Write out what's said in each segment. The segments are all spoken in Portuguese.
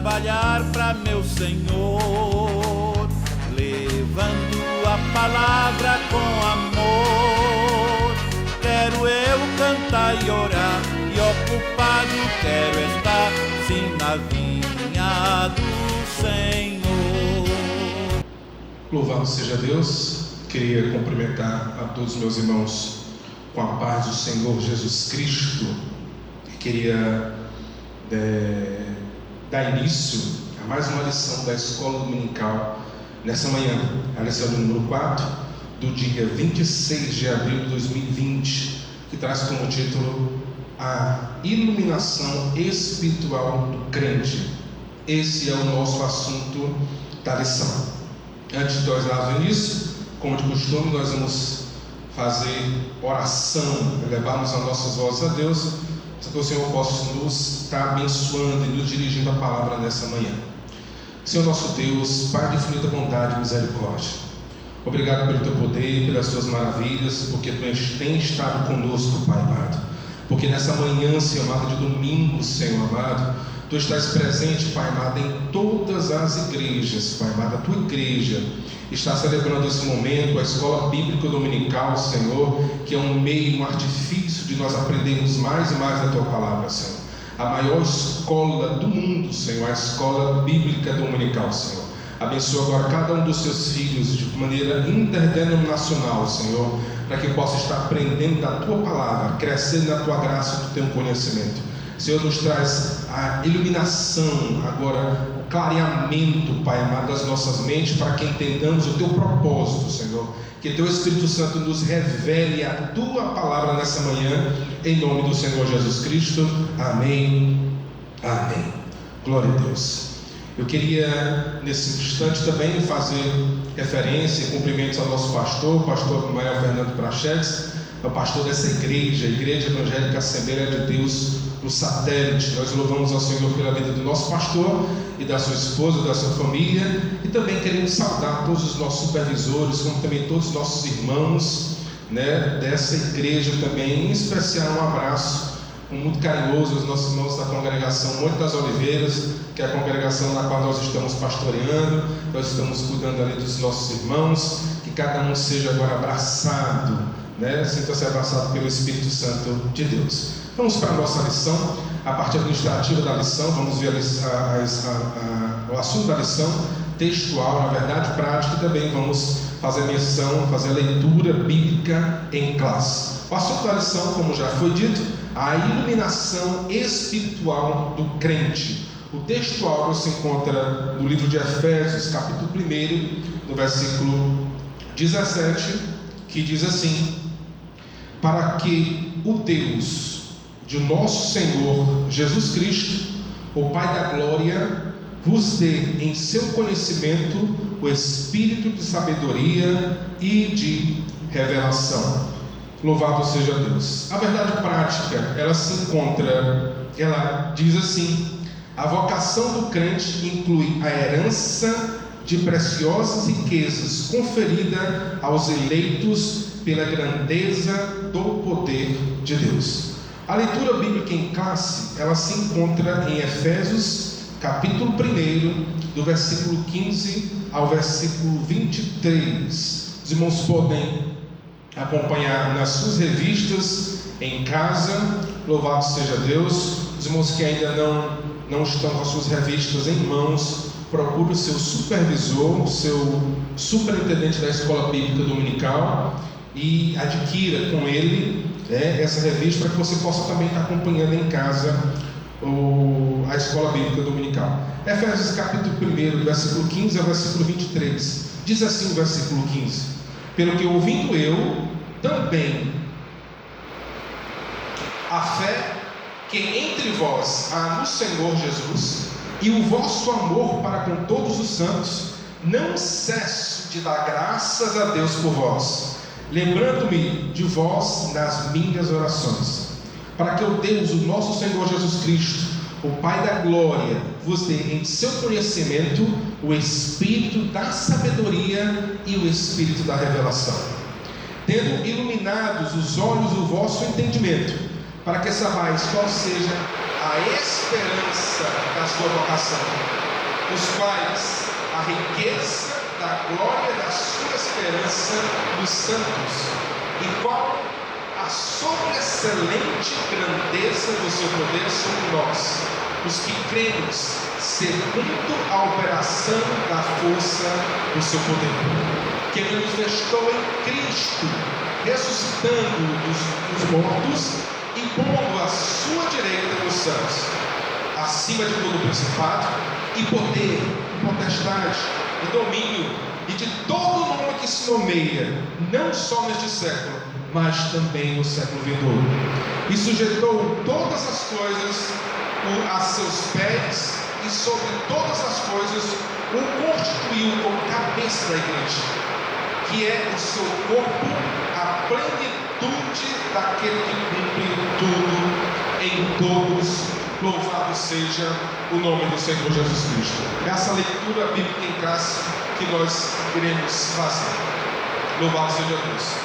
trabalhar para meu Senhor, levando a palavra com amor. Quero eu cantar e orar, e ocupado quero estar, sim, na vinha do Senhor. Louvado seja Deus. Queria cumprimentar a todos meus irmãos com a paz do Senhor Jesus Cristo. E queria dar início a mais uma lição da Escola Dominical nessa manhã, a lição número 4, do dia 26 de abril de 2020, que traz como título a iluminação espiritual do crente. Esse é o nosso assunto da lição. Antes de nós darmos o início, como de costume, nós vamos fazer oração, levarmos as nossas vozes a Deus, para que o Senhor possa nos estar abençoando e nos dirigindo a palavra nessa manhã. Senhor nosso Deus, Pai de infinita bondade e misericórdia, obrigado pelo Teu poder, pelas Tuas maravilhas, porque Tu tens estado conosco, Pai amado. Porque nessa manhã, Senhor amado, de domingo, Senhor amado, Tu estás presente, Pai amado, em todas as igrejas, Pai amado. A Tua igreja está celebrando esse momento, a escola bíblica dominical, Senhor, que é um meio, um artifício de nós aprendermos mais e mais da Tua palavra, Senhor. A maior escola do mundo, Senhor, a escola bíblica dominical, Senhor. Abençoa agora cada um dos Teus filhos de maneira interdenominacional, Senhor, para que possa estar aprendendo da Tua palavra, crescendo na Tua graça e no Teu conhecimento. Senhor, nos traz a iluminação, agora o clareamento, Pai amado, das nossas mentes, para que entendamos o Teu propósito, Senhor. Que Teu Espírito Santo nos revele a Tua palavra nessa manhã, em nome do Senhor Jesus Cristo. Amém. Amém. Glória a Deus. Eu queria, nesse instante, também fazer referência e cumprimentos ao nosso pastor, o pastor Manuel Fernando Prachetes, é o pastor dessa igreja, a Igreja Evangélica Assembleia de Deus no Satélite. Nós louvamos ao Senhor pela vida do nosso pastor e da sua esposa, da sua família, e também queremos saudar todos os nossos supervisores, como também todos os nossos irmãos, dessa igreja também. Em especial, um abraço muito carinhoso aos nossos irmãos da congregação Monte das Oliveiras, que é a congregação na qual nós estamos pastoreando. Nós estamos cuidando ali dos nossos irmãos, que cada um seja agora abraçado, sinta-se abraçado pelo Espírito Santo de Deus. Vamos para a nossa lição, a parte administrativa da lição. Vamos ver o assunto da lição, textual, na verdade, prática, e também vamos fazer menção, fazer a leitura bíblica em classe. O assunto da lição, como já foi dito, a iluminação espiritual do crente. O texto áureo se encontra no livro de Efésios, capítulo 1, no versículo 17, que diz assim: para que o Deus de nosso Senhor Jesus Cristo, o Pai da glória, vos dê em seu conhecimento o espírito de sabedoria e de revelação. Louvado seja Deus. A verdade prática, ela diz assim: a vocação do crente inclui a herança de preciosas riquezas conferida aos eleitos pela grandeza do poder de Deus. A leitura bíblica em classe, ela se encontra em Efésios, capítulo 1, do versículo 15 ao versículo 23. Os irmãos podem acompanhar nas suas revistas em casa. Louvado seja Deus. Os irmãos que ainda não estão com as suas revistas em mãos, procure o seu supervisor, o seu superintendente da escola bíblica dominical, e adquira com ele essa revista, para que você possa também estar acompanhando em casa a escola bíblica dominical. Efésios capítulo 1, do versículo 15 ao versículo 23, diz assim o versículo 15: pelo que ouvindo eu também a fé que entre vós há no Senhor Jesus, e o vosso amor para com todos os santos, não cesso de dar graças a Deus por vós, lembrando-me de vós nas minhas orações, para que o Deus, o nosso Senhor Jesus Cristo, o Pai da glória, vos dê em seu conhecimento o espírito da sabedoria e o espírito da revelação, tendo iluminados os olhos do vosso entendimento, para que saibais qual seja a esperança da sua vocação, os quais a riqueza da glória da sua esperança nos santos, e qual a sobreexcelente grandeza do seu poder sobre nós, os que cremos, segundo a operação da força do seu poder, que manifestou em Cristo, ressuscitando dos mortos e pondo à sua direita nos céus, acima de todo principado e poder, e potestade, e domínio, e de todo nome que se nomeia, não só neste século, mas também no século vindouro. E sujeitou todas as coisas a seus pés, e sobre todas as coisas o constituiu como cabeça da igreja, que é o seu corpo, a plenitude daquele que cumpre tudo em todos. Louvado seja o nome do Senhor Jesus Cristo. Essa leitura bíblica em classe que nós iremos fazer. Louvado seja Deus.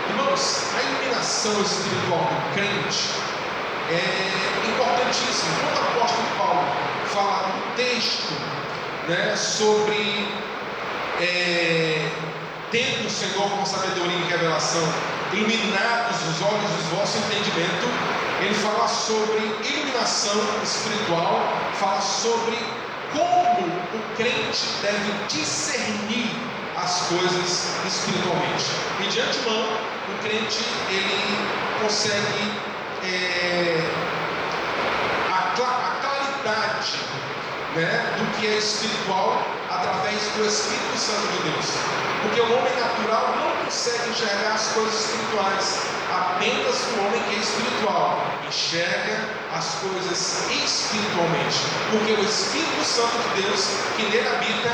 Irmãos, a iluminação espiritual do crente é importantíssima. Quando o apóstolo Paulo fala no texto, sobre tendo o Senhor com sabedoria e revelação iluminados os olhos do vosso entendimento, ele fala sobre iluminação espiritual, fala sobre como o crente deve discernir as coisas espiritualmente. E de antemão, o crente ele consegue a claridade do que é espiritual através do Espírito Santo de Deus. Porque o homem natural não consegue enxergar as coisas espirituais. Apenas o homem que é espiritual enxerga as coisas espiritualmente. Porque o Espírito Santo de Deus que nele habita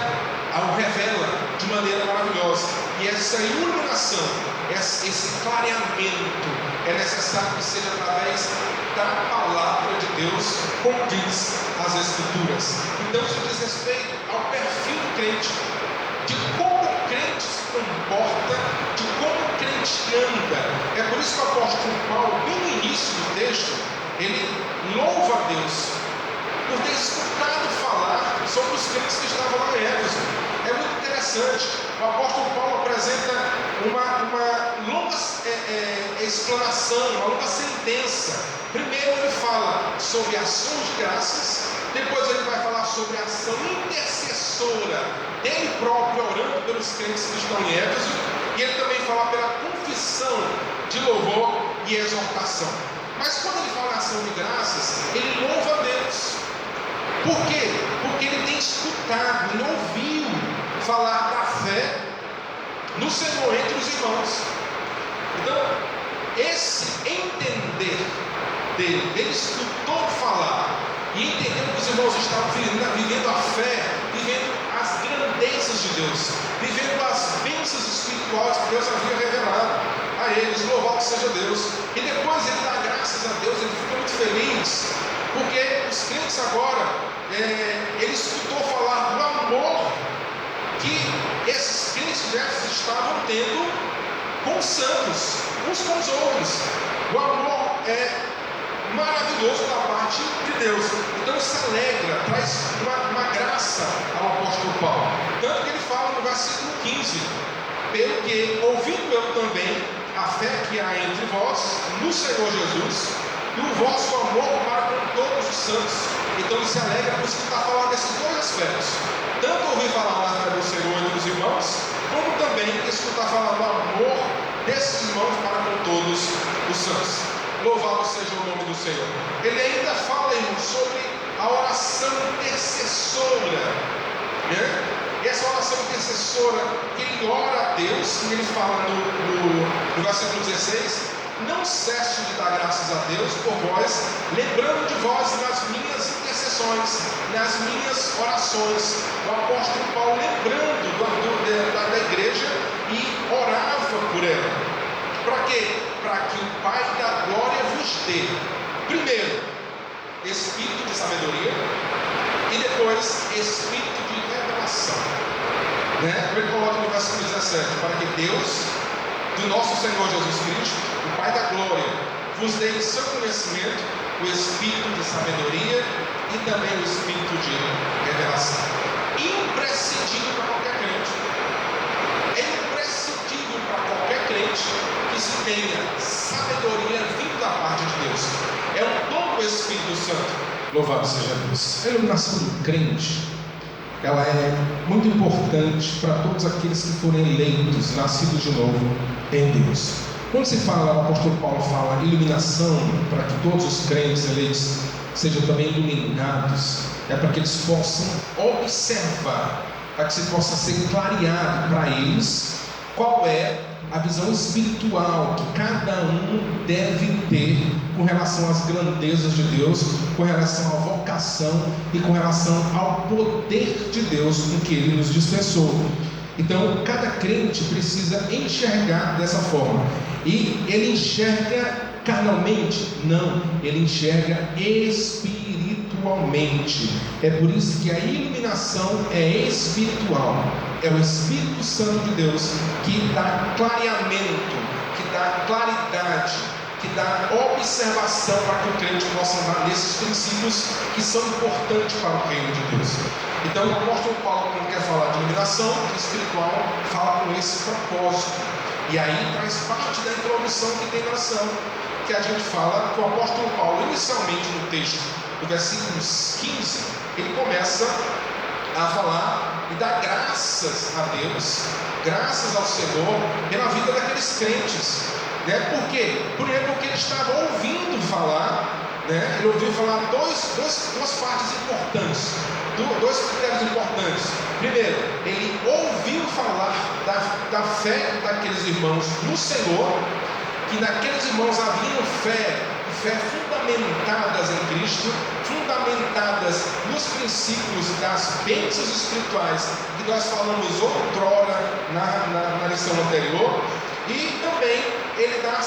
o revela de maneira maravilhosa. E essa iluminação, esse clareamento é necessário que seja através da palavra de Deus, como diz as Escrituras. Então isso diz respeito ao perfil do crente, de como o crente se comporta, de como o crente anda. É por isso que o apóstolo Paulo, bem no início do texto, ele louva a Deus por ter escutado falar sobre os crentes que estavam lá em Éfeso. É muito interessante. O apóstolo Paulo apresenta uma longa explanação, uma longa sentença. Primeiro ele fala sobre ações de graças, depois ele vai falar sobre a ação intercessora dele próprio, orando pelos crentes que estão em Éfeso, e ele também fala pela confissão de louvor e exortação. Mas quando ele fala em ação de graças, ele louva a Deus. Por quê? Porque ele tem escutado, ele ouviu falar da fé no Senhor entre os irmãos. Então, esse entender dele, ele escutou falar e entendeu que os irmãos estavam vivendo a fé, vivendo as grandezas de Deus, vivendo as bênçãos espirituais que Deus havia revelado a eles. Louvado seja Deus. E depois ele dá graças a Deus, ele fica muito feliz, porque os crentes agora, ele escutou falar do amor que esses crentes de Éfeso estavam tendo com os santos, uns com os outros. O amor é maravilhoso da parte de Deus. Então se alegra, traz uma graça ao apóstolo Paulo. Tanto que ele fala no versículo 15: pelo que, ouvindo eu também a fé que há entre vós no Senhor Jesus, e o vosso amor para com todos os santos. Então ele se alegra por escutar falar desses dois aspectos: tanto ouvir falar da fé do Senhor entre os irmãos, como também escutar falar do amor desses irmãos para com todos os santos. Louvado seja o nome do Senhor. Ele ainda fala, irmão, sobre a oração intercessora. Essa oração intercessora que ele ora a Deus, e ele fala no versículo 16: não cesso de dar graças a Deus por vós, lembrando de vós nas minhas intercessões, nas minhas orações. O apóstolo Paulo lembrando da igreja e orava por ela. Para quê? Para que o Pai da glória vos dê, primeiro, espírito de sabedoria, e depois espírito de revelação. Ele coloca no versículo 17: para que Deus, do nosso Senhor Jesus Cristo, o Pai da glória, vos dei em seu conhecimento o espírito de sabedoria e também o espírito de revelação. Imprescindível para qualquer crente. É imprescindível para qualquer crente que se tenha sabedoria vindo da parte de Deus. É um dom do Espírito Santo. Louvado seja Deus. A iluminação do crente, ela é muito importante para todos aqueles que forem eleitos, nascidos de novo em Deus. Quando se fala, o apóstolo Paulo fala iluminação, para que todos os crentes eleitos sejam também iluminados, é para que eles possam observar, para que se possa ser clareado para eles qual é a visão espiritual que cada um deve ter com relação às grandezas de Deus, com relação à vocação e com relação ao poder de Deus com que Ele nos dispensou. Então, cada crente precisa enxergar dessa forma. E ele enxerga carnalmente? Não, ele enxerga espiritualmente. É por isso que a iluminação é espiritual. É o Espírito Santo de Deus que dá clareamento, que dá claridade, que dá observação para que o crente possa andar nesses princípios que são importantes para o reino de Deus. Então, o apóstolo Paulo, quando quer falar de iluminação espiritual, fala com esse propósito. E aí traz parte da introdução que tem na ação, que a gente fala que o apóstolo Paulo, inicialmente no texto, no versículo 15, ele começa a falar e dar graças a Deus, graças ao Senhor, pela vida daqueles crentes. Por quê? Primeiro porque ele estava ouvindo falar, ele ouviu falar duas partes importantes, dois critérios importantes. Primeiro, ele ouviu falar da fé daqueles irmãos no Senhor, que naqueles irmãos haviam fé fundamentadas em Cristo, fundamentadas nos princípios das bênçãos espirituais que nós falamos outrora na lição anterior. E também ele dá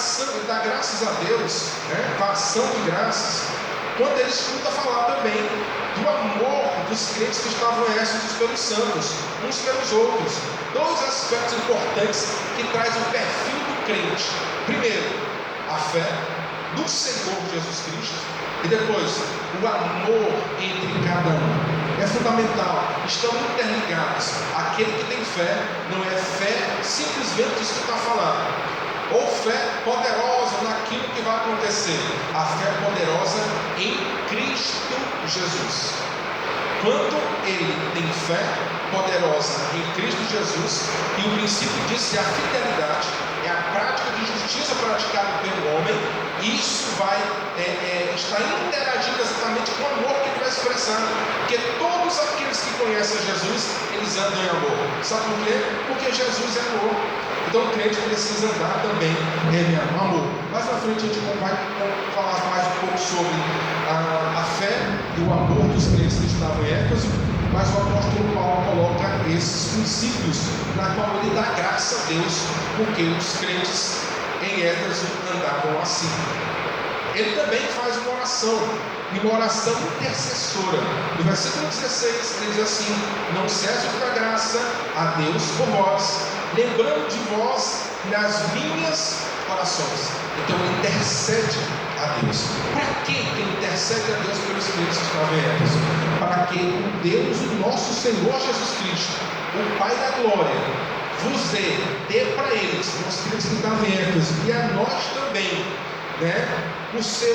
graças a Deus, com a ação de graças, quando ele escuta falar também do amor dos crentes que estavam exércitos pelos santos, uns pelos outros. Dois aspectos importantes que trazem o perfil do crente. Primeiro, a fé do Senhor Jesus Cristo, e depois o amor entre cada um. É fundamental, estão interligados. Aquele que tem fé não é fé simplesmente escutar falar, ou fé poderosa naquilo que vai acontecer. A fé poderosa em Cristo Jesus. Quando ele tem fé poderosa em Cristo Jesus, e o princípio disso é a fidelidade, é a prática de justiça praticada pelo homem, isso vai estar interagindo exatamente com o amor que ele vai expressar. Porque todos aqueles que conhecem Jesus, eles andam em amor. Sabe por quê? Porque Jesus é amor. Então o crente precisa andar também em amor. Mais na frente a gente vai falar mais um pouco sobre a fé e o amor dos crentes que estavam em Éfeso, mas o apóstolo Paulo coloca esses princípios na qual ele dá graça a Deus, porque os crentes em Éfeso andavam assim. Ele também faz uma oração intercessora. No versículo 16 ele diz assim: não cesso de dar graça a Deus por vós, lembrando de vós nas minhas orações. Então ele intercede a Deus. Para que ele intercede a Deus pelos crentes que estavam em Éfeso? Para que o Deus, o nosso Senhor Jesus Cristo, o Pai da glória, vos dê para eles, os crentes que estavam em Éfeso, e a nós também, no seu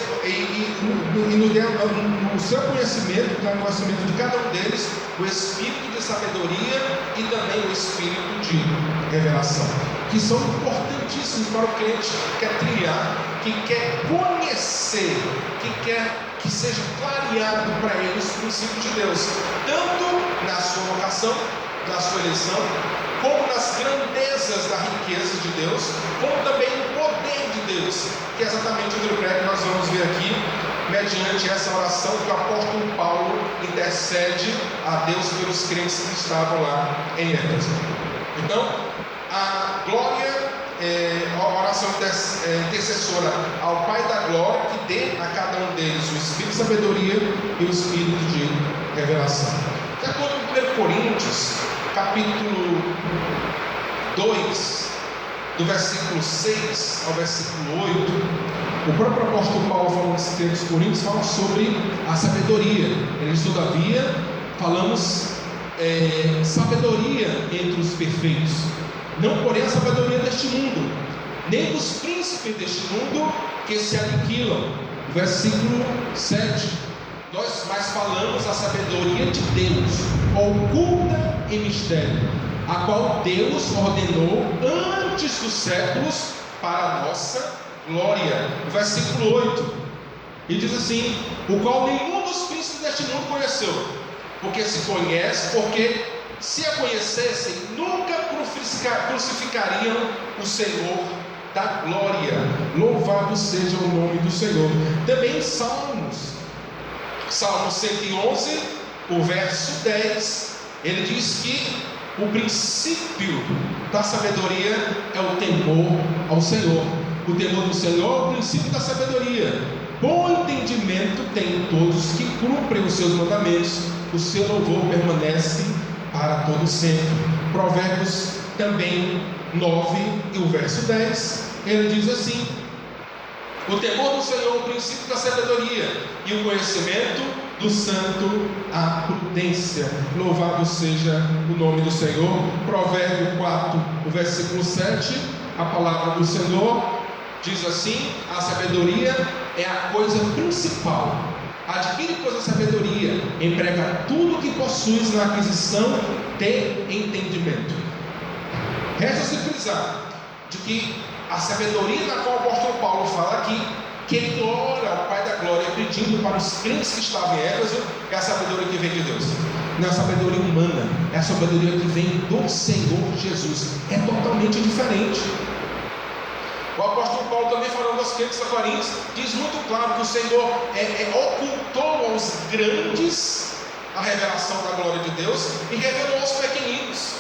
conhecimento, no conhecimento de cada um deles, o espírito de sabedoria e também o espírito de revelação, que são importantíssimos para o crente que quer trilhar, que quer conhecer, que quer que seja clareado para ele os princípios de Deus, tanto na sua vocação, na sua eleição, como nas grandezas da riqueza de Deus, como também no poder de Deus, que é exatamente o que nós vamos ver aqui, mediante essa oração que o apóstolo Paulo intercede a Deus pelos crentes que estavam lá em Éfeso. Então, a glória, a oração intercessora ao Pai da glória, que dê a cada um deles o espírito de sabedoria e o espírito de revelação. De acordo com 1 Coríntios, capítulo 2, do versículo 6 ao versículo 8, O próprio apóstolo Paulo, falando nesse texto de Coríntios, fala sobre a sabedoria. Ele diz: todavia, falamos sabedoria entre os perfeitos, não porém a sabedoria deste mundo, nem dos príncipes deste mundo que se aniquilam. Versículo 7: nós mais falamos a sabedoria de Deus, oculta em mistério, a qual Deus ordenou antes dos séculos para a nossa glória. Versículo 8, e diz assim: o qual nenhum dos príncipes deste mundo conheceu, porque se a conhecessem, nunca crucificariam o Senhor da glória. Louvado seja o nome do Senhor. Também em Salmo 111, o verso 10, ele diz que o princípio da sabedoria é o temor ao Senhor. O temor do Senhor é o princípio da sabedoria. Bom entendimento tem todos que cumprem os seus mandamentos, o seu louvor permanece para todo sempre. Provérbios também 9 e o verso 10, ele diz assim: o temor do Senhor é o princípio da sabedoria, e o conhecimento do santo a prudência. Louvado seja o nome do Senhor. Provérbio 4, o versículo 7, a palavra do Senhor diz assim: a sabedoria é a coisa principal. Adquire, pois, a sabedoria, emprega tudo o que possuis na aquisição de entendimento. Resta-se frisar de que a sabedoria na qual o apóstolo Paulo fala aqui, que ele ora ao Pai da Glória pedindo para os crentes que estavam em Éfeso, é a sabedoria que vem de Deus. Não é a sabedoria humana, é a sabedoria que vem do Senhor Jesus. É totalmente diferente. O apóstolo Paulo também, falando aos crentes da Coríntios, diz muito claro que o Senhor ocultou aos grandes a revelação da glória de Deus e revelou aos pequeninos.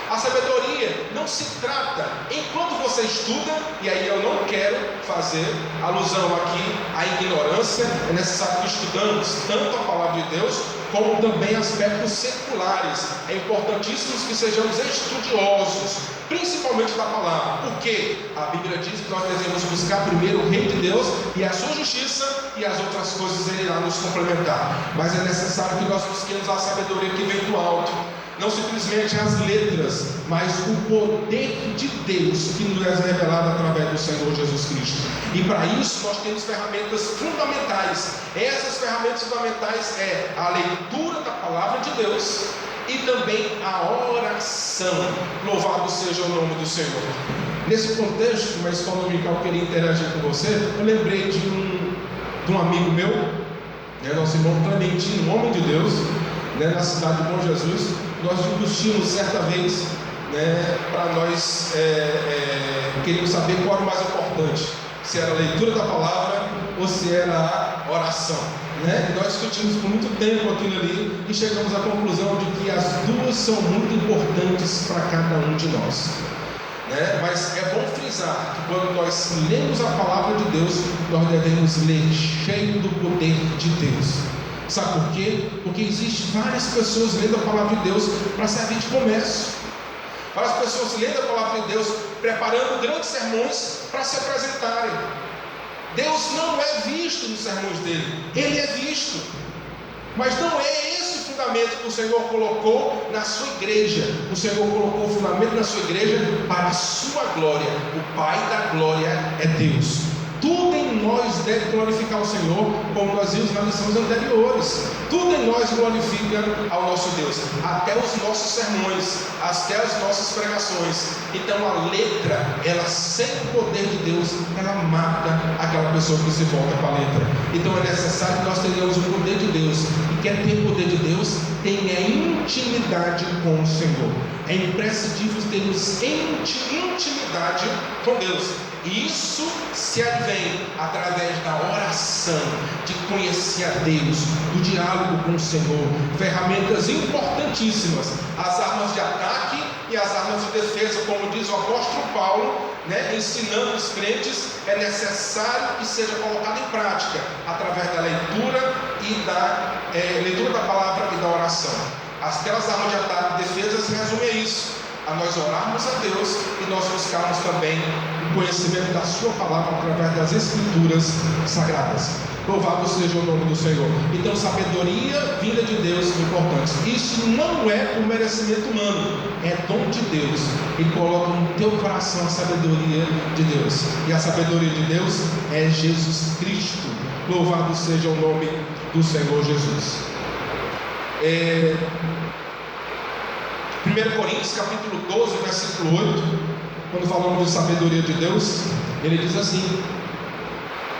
A sabedoria não se trata, enquanto você estuda, e aí eu não quero fazer alusão aqui à ignorância, é necessário que estudamos tanto a palavra de Deus, como também aspectos seculares. É importantíssimo que sejamos estudiosos, principalmente da palavra, porque a Bíblia diz que nós devemos buscar primeiro o reino de Deus e a sua justiça, e as outras coisas Ele irá nos complementar. Mas é necessário que nós busquemos a sabedoria que vem do alto, não simplesmente as letras, mas o poder de Deus que nos é revelado através do Senhor Jesus Cristo. E para isso nós temos ferramentas fundamentais. Essas ferramentas fundamentais é a leitura da palavra de Deus e também a oração. Louvado seja o nome do Senhor. Nesse contexto, uma escola dominical, eu queria interagir com você. Eu lembrei de um amigo meu, nosso irmão Clementino, um homem de Deus, na cidade de Bom Jesus. Nós discutimos certa vez, para nós queríamos saber qual era o mais importante, se era a leitura da palavra ou se era a oração. E nós discutimos por muito tempo aquilo ali e chegamos à conclusão de que as duas são muito importantes para cada um de nós. Mas é bom frisar que quando nós lemos a palavra de Deus, nós devemos ler cheio do poder de Deus. Sabe por quê? Porque existem várias pessoas lendo a palavra de Deus para servir de comércio. Várias pessoas lendo a palavra de Deus, preparando grandes sermões para se apresentarem. Deus não é visto nos sermões dele, Ele é visto. Mas não é esse o fundamento que o Senhor colocou na sua igreja. O Senhor colocou o fundamento na sua igreja para a sua glória. O Pai da glória é Deus. Tudo em nós deve glorificar o Senhor, como nós vimos nas lições anteriores. Tudo em nós glorifica ao nosso Deus, até os nossos sermões, até as nossas pregações. Então a letra, ela sem o poder de Deus, ela mata aquela pessoa que se volta para a letra. Então é necessário que nós tenhamos o poder de Deus. E quer ter o poder de Deus, tenha intimidade com o Senhor. É imprescindível termos intimidade com Deus. E isso se advém através da oração, de conhecer a Deus, do diálogo com o Senhor. Ferramentas importantíssimas, as armas de ataque e as armas de defesa, como diz o apóstolo Paulo, ensinando os crentes, é necessário que seja colocado em prática através da leitura e da leitura da palavra e da oração. Aquelas armas de ataque e defesa se resumem a isso. a nós orarmos a Deus e nós buscarmos também o conhecimento da sua palavra através das Escrituras Sagradas. Louvado seja o nome do Senhor. Então, sabedoria vinda de Deus é importante. Isso não é por merecimento humano, é dom de Deus. Ele coloca no teu coração a sabedoria de Deus, e a sabedoria de Deus é Jesus Cristo. Louvado seja o nome do Senhor Jesus. 1 Coríntios capítulo 12, versículo 8, quando falamos de sabedoria de Deus, ele diz assim: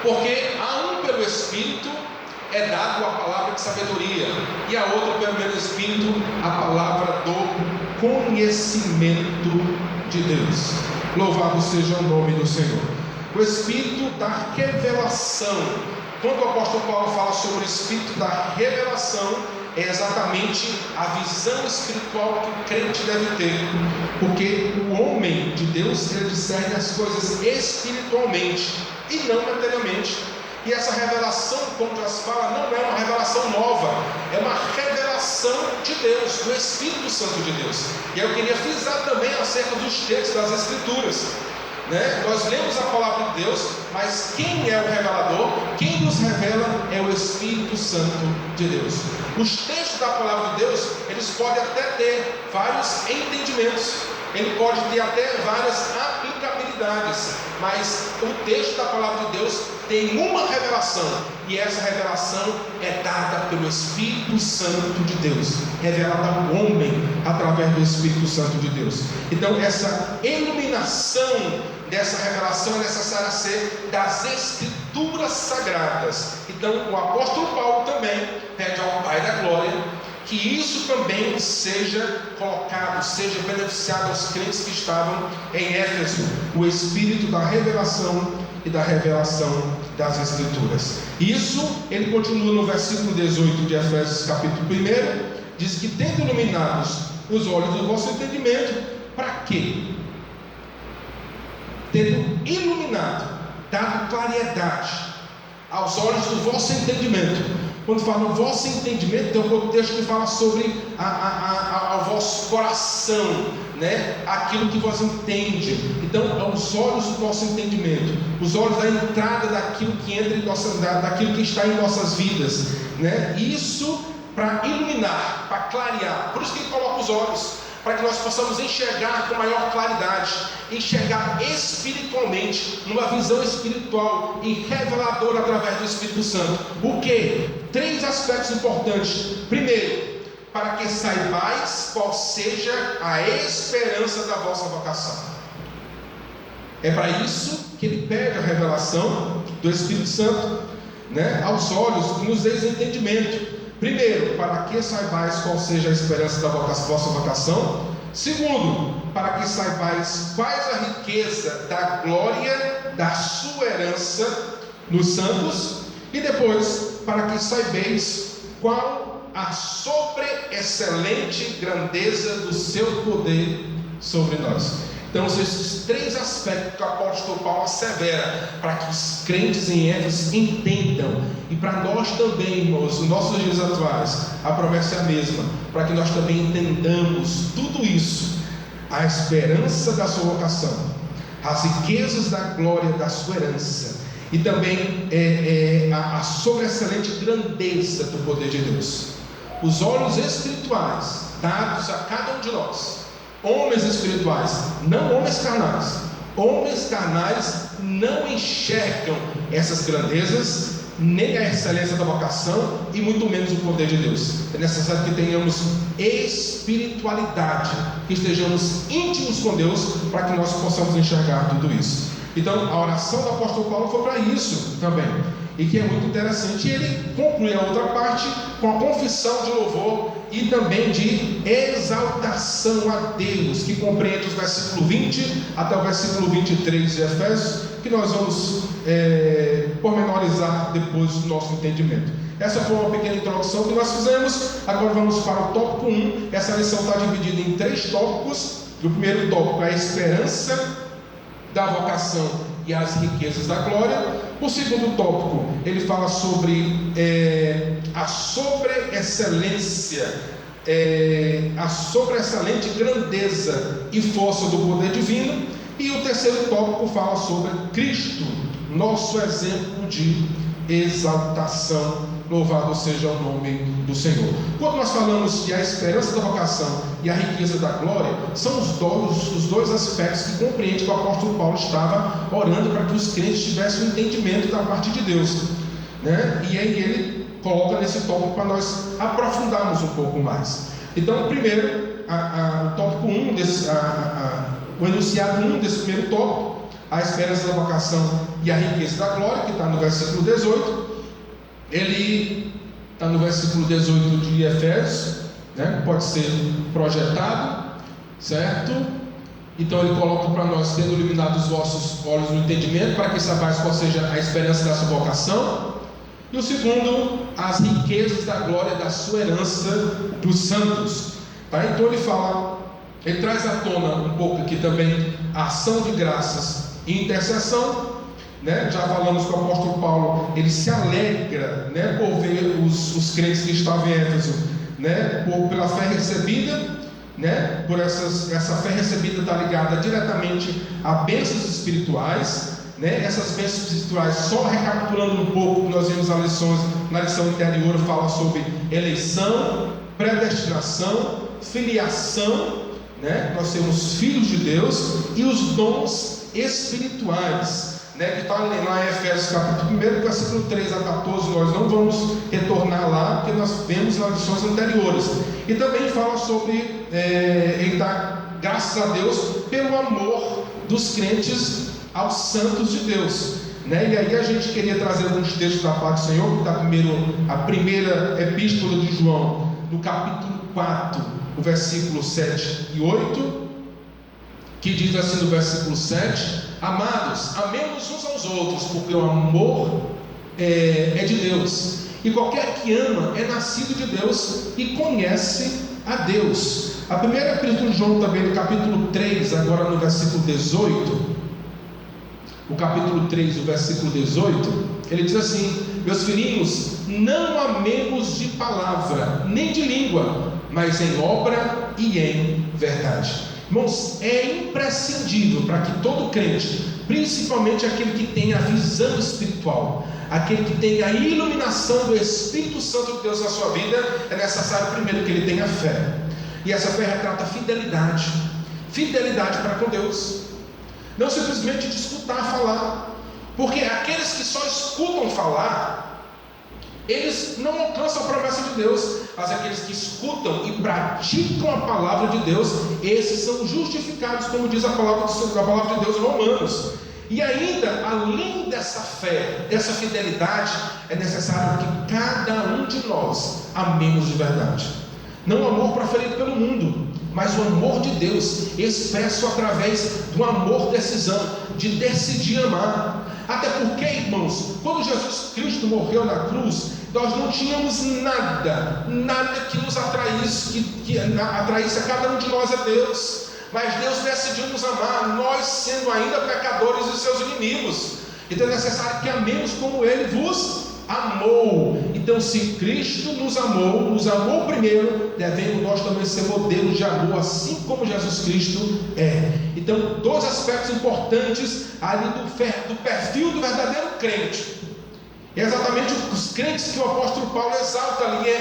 porque a um pelo Espírito é dado a palavra de sabedoria, e a outro pelo mesmo Espírito a palavra do conhecimento de Deus. Louvado seja o nome do Senhor. O Espírito da revelação. Quando o apóstolo Paulo fala sobre o Espírito da revelação, é exatamente a visão espiritual que o crente deve ter, porque o homem de Deus, ele discerne as coisas espiritualmente e não materialmente. E essa revelação, como já se fala, não é uma revelação nova, é uma revelação de Deus, do Espírito Santo de Deus. E eu queria frisar também acerca dos textos das Escrituras, né? Nós lemos a palavra de Deus, mas quem é o revelador? Quem nos revela é o Espírito Santo de Deus. Os textos da palavra de Deus, eles podem até ter vários entendimentos, ele pode ter até várias aplicabilidades, mas o texto da palavra de Deus tem uma revelação, e essa revelação é dada pelo Espírito Santo de Deus, revelada ao homem através do Espírito Santo de Deus. Então essa iluminação dessa revelação é necessária ser das Escrituras Sagradas. Então o apóstolo Paulo também pede ao Pai da Glória que isso também seja colocado, seja beneficiado aos crentes que estavam em Éfeso, o Espírito da revelação e da revelação das Escrituras. Isso ele continua no versículo 18 de Efésios capítulo 1, diz que tendo iluminados os olhos do vosso entendimento, para quê? Tendo iluminado, dado claridade aos olhos do vosso entendimento. Quando fala no vosso entendimento, tem um outro texto que fala sobre ao vosso coração, né? Aquilo que vos entende. Então, aos olhos do nosso entendimento, os olhos da entrada daquilo que entra em nossas, daquilo que está em nossas vidas, né? Isso para iluminar, para clarear. Por isso que ele coloca os olhos, para que nós possamos enxergar com maior claridade, enxergar espiritualmente, numa visão espiritual e reveladora através do Espírito Santo. O que? 3 aspectos importantes. Primeiro, para que saibais qual seja a esperança da vossa vocação. É para isso que ele pede a revelação do Espírito Santo, né, aos olhos, e nos deis entendimento. Primeiro, para que saibais qual seja a esperança da vossa vocação. Segundo, para que saibais quais a riqueza da glória da sua herança nos santos. E depois, para que saibeis qual a sobreexcelente grandeza do seu poder sobre nós. Então, esses 3 aspectos que o apóstolo Paulo assevera, para que os crentes em Éfeso entendam, e para nós também, irmãos, nos nossos dias atuais, a promessa é a mesma, para que nós também entendamos tudo isso, a esperança da sua vocação, as riquezas da glória da sua herança, e também a sobreexcelente grandeza do poder de Deus. Os olhos espirituais dados a cada um de nós, homens espirituais, não homens carnais. Homens carnais não enxergam essas grandezas, nem a excelência da vocação, e muito menos o poder de Deus. É necessário que tenhamos espiritualidade, que estejamos íntimos com Deus, para que nós possamos enxergar tudo isso. Então a oração do apóstolo Paulo foi para isso também, e que é muito interessante. Ele conclui a outra parte com a confissão de louvor e também de exaltação a Deus, que compreende os versículos 20 até o versículo 23 de Efésios, que nós vamos pormenorizar depois do nosso entendimento. Essa foi uma pequena introdução que nós fizemos. Agora vamos para o tópico 1. Essa lição está dividida em 3 tópicos. O primeiro tópico é a esperança da vocação e as riquezas da glória. O segundo tópico, ele fala sobre a sobreexcelência a sobressalente grandeza e força do poder divino. E o terceiro tópico fala sobre Cristo, nosso exemplo de exaltação. Louvado seja o nome do Senhor. Quando nós falamos que a esperança da vocação e a riqueza da glória são os dois aspectos que compreende que o apóstolo Paulo estava orando para que os crentes tivessem um entendimento da parte de Deus, né? E aí ele coloca nesse tópico para nós aprofundarmos um pouco mais. Então, primeiro, o tópico 1 o enunciado 1 desse primeiro tópico, a esperança da vocação e a riqueza da glória, que está no versículo 18. Ele está no versículo 18 de Efésios, né? Pode ser projetado, certo? Então ele coloca para nós: tendo iluminado os vossos olhos no entendimento, para que sabais qual seja a esperança da sua vocação. E o segundo, as riquezas da glória da sua herança dos santos, tá? Então ele traz à tona um pouco aqui também a ação de graças e intercessão, né? Já falamos que o apóstolo Paulo, ele se alegra, né, por ver os crentes que estavam em Éfeso, né, pela fé recebida, né, por essa fé recebida está ligada diretamente a bênçãos espirituais, né? Essas bênçãos espirituais, só recapitulando um pouco, que nós vimos na lição anterior, fala sobre eleição, predestinação, filiação, né? Nós temos filhos de Deus, e os dons espirituais, né? Que está lá em Efésios capítulo 1, versículo 3 a 14. Nós não vamos retornar lá, porque nós vemos nas lições anteriores. E também fala sobre ele dá graças a Deus pelo amor dos crentes aos santos de Deus, né? E aí a gente queria trazer alguns textos da parte do Senhor, que está primeiro a primeira epístola de João, no capítulo 4, o versículo 7 e 8, que diz assim no versículo 7: amados, amemos uns aos outros, porque o amor é de Deus, e qualquer que ama é nascido de Deus e conhece a Deus. A primeira epístola de João também, no capítulo 3, agora no versículo 18, o capítulo 3, o versículo 18, ele diz assim: meus filhinhos, não amemos de palavra, nem de língua, mas em obra e em verdade. Irmãos, é imprescindível para que todo crente, principalmente aquele que tem a visão espiritual, aquele que tem a iluminação do Espírito Santo de Deus na sua vida, é necessário primeiro que ele tenha fé. E essa fé retrata fidelidade para com Deus, não simplesmente de escutar falar, porque aqueles que só escutam falar, eles não alcançam a promessa de Deus. Mas aqueles que escutam e praticam a palavra de Deus, esses são justificados, como diz a palavra de Deus em Romanos. E ainda, além dessa fé, dessa fidelidade, é necessário que cada um de nós amemos de verdade. Não o amor proferido pelo mundo, mas o amor de Deus, expresso através do amor decisão, de decidir amar. Até porque, irmãos, quando Jesus Cristo morreu na cruz, nós não tínhamos nada que nos atraísse, que atraísse a cada um de nós a Deus. Mas Deus decidiu nos amar, nós sendo ainda pecadores e seus inimigos. Então é necessário que amemos como Ele vos amou. Então, se Cristo nos amou primeiro, devemos nós também ser modelos de amor, assim como Jesus Cristo é. Então, dois aspectos importantes ali do perfil do verdadeiro crente. É exatamente os crentes que o apóstolo Paulo exalta ali,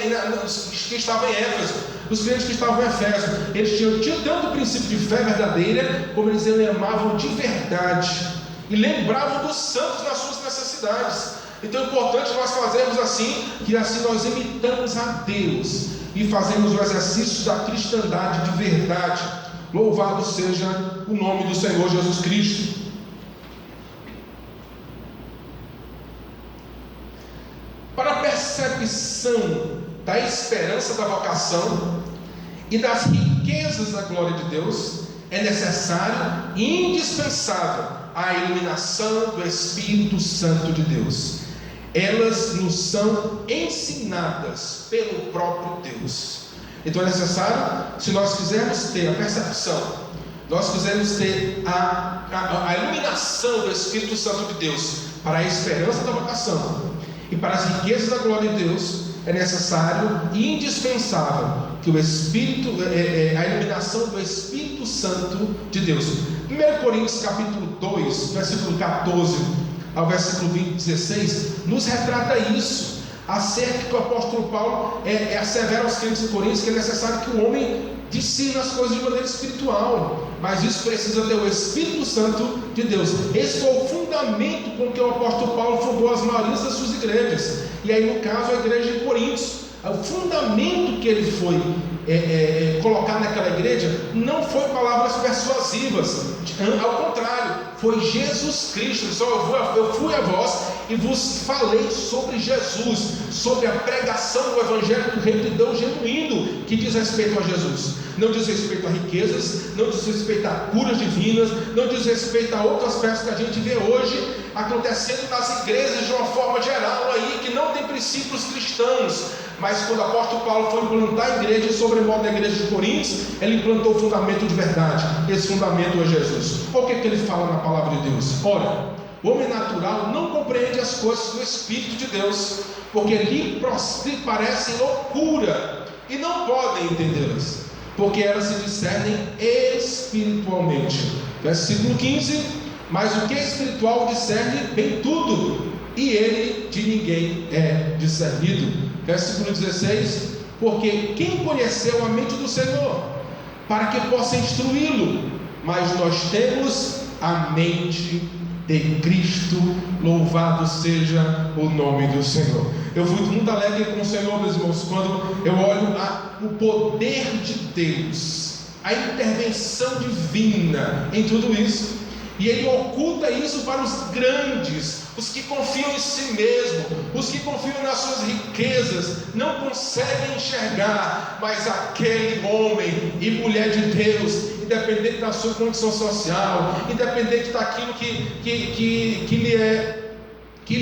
que estavam em Éfeso, os crentes que estavam em Efésios. Eles tinham tanto o princípio de fé verdadeira, como eles amavam de verdade e lembravam dos santos nas suas necessidades. Então é importante nós fazermos assim, que assim nós imitamos a Deus e fazemos o exercício da cristandade de verdade. Louvado seja o nome do Senhor Jesus Cristo. Para a percepção da esperança da vocação e das riquezas da glória de Deus, é necessário e indispensável a iluminação do Espírito Santo de Deus. Elas nos são ensinadas pelo próprio Deus. Então é necessário, se nós quisermos ter a percepção, nós quisermos ter a iluminação do Espírito Santo de Deus para a esperança da vocação e para as riquezas da glória de Deus, é necessário e indispensável que o Espírito, a iluminação do Espírito Santo de Deus. 1 Coríntios capítulo 2, versículo 14 ao versículo 16, nos retrata isso, acerca que o apóstolo Paulo assevera aos crentes de Coríntios que é necessário que o homem discina as coisas de maneira espiritual, mas isso precisa ter o Espírito Santo de Deus. Esse foi o fundamento com que o apóstolo Paulo fundou as maiorias das suas igrejas, e aí no caso a igreja de Coríntios. O fundamento que ele foi colocar naquela igreja não foi palavras persuasivas, ao contrário, foi Jesus Cristo. Ele disse: eu fui a vós e vos falei sobre Jesus, sobre a pregação do Evangelho do Reino de Deus genuíno, que diz respeito a Jesus. Não diz respeito a riquezas, não diz respeito a curas divinas, não diz respeito a outros aspectos que a gente vê hoje acontecendo nas igrejas de uma forma geral aí, que não tem princípios cristãos. Mas quando o apóstolo Paulo foi implantar a igreja, sobremodo da igreja de Coríntios, ele implantou o fundamento de verdade. Esse fundamento é Jesus. Olha o que ele fala na palavra de Deus. Ora, o homem natural não compreende as coisas do Espírito de Deus, porque lhe parecem loucura, e não podem entendê-las, porque elas se discernem espiritualmente. Versículo 15: mas o que é espiritual discerne bem tudo, e ele de ninguém é discernido. Versículo 16: porque quem conheceu a mente do Senhor, para que possa instruí-lo? Mas nós temos a mente de Cristo, louvado seja o nome do Senhor. Eu fui muito alegre com o Senhor, meus irmãos, quando eu olho o poder de Deus, a intervenção divina em tudo isso. E ele oculta isso para os grandes, os que confiam em si mesmo, os que confiam nas suas riquezas, não conseguem enxergar. Mas aquele homem e mulher de Deus, independente da sua condição social, independente daquilo que lhe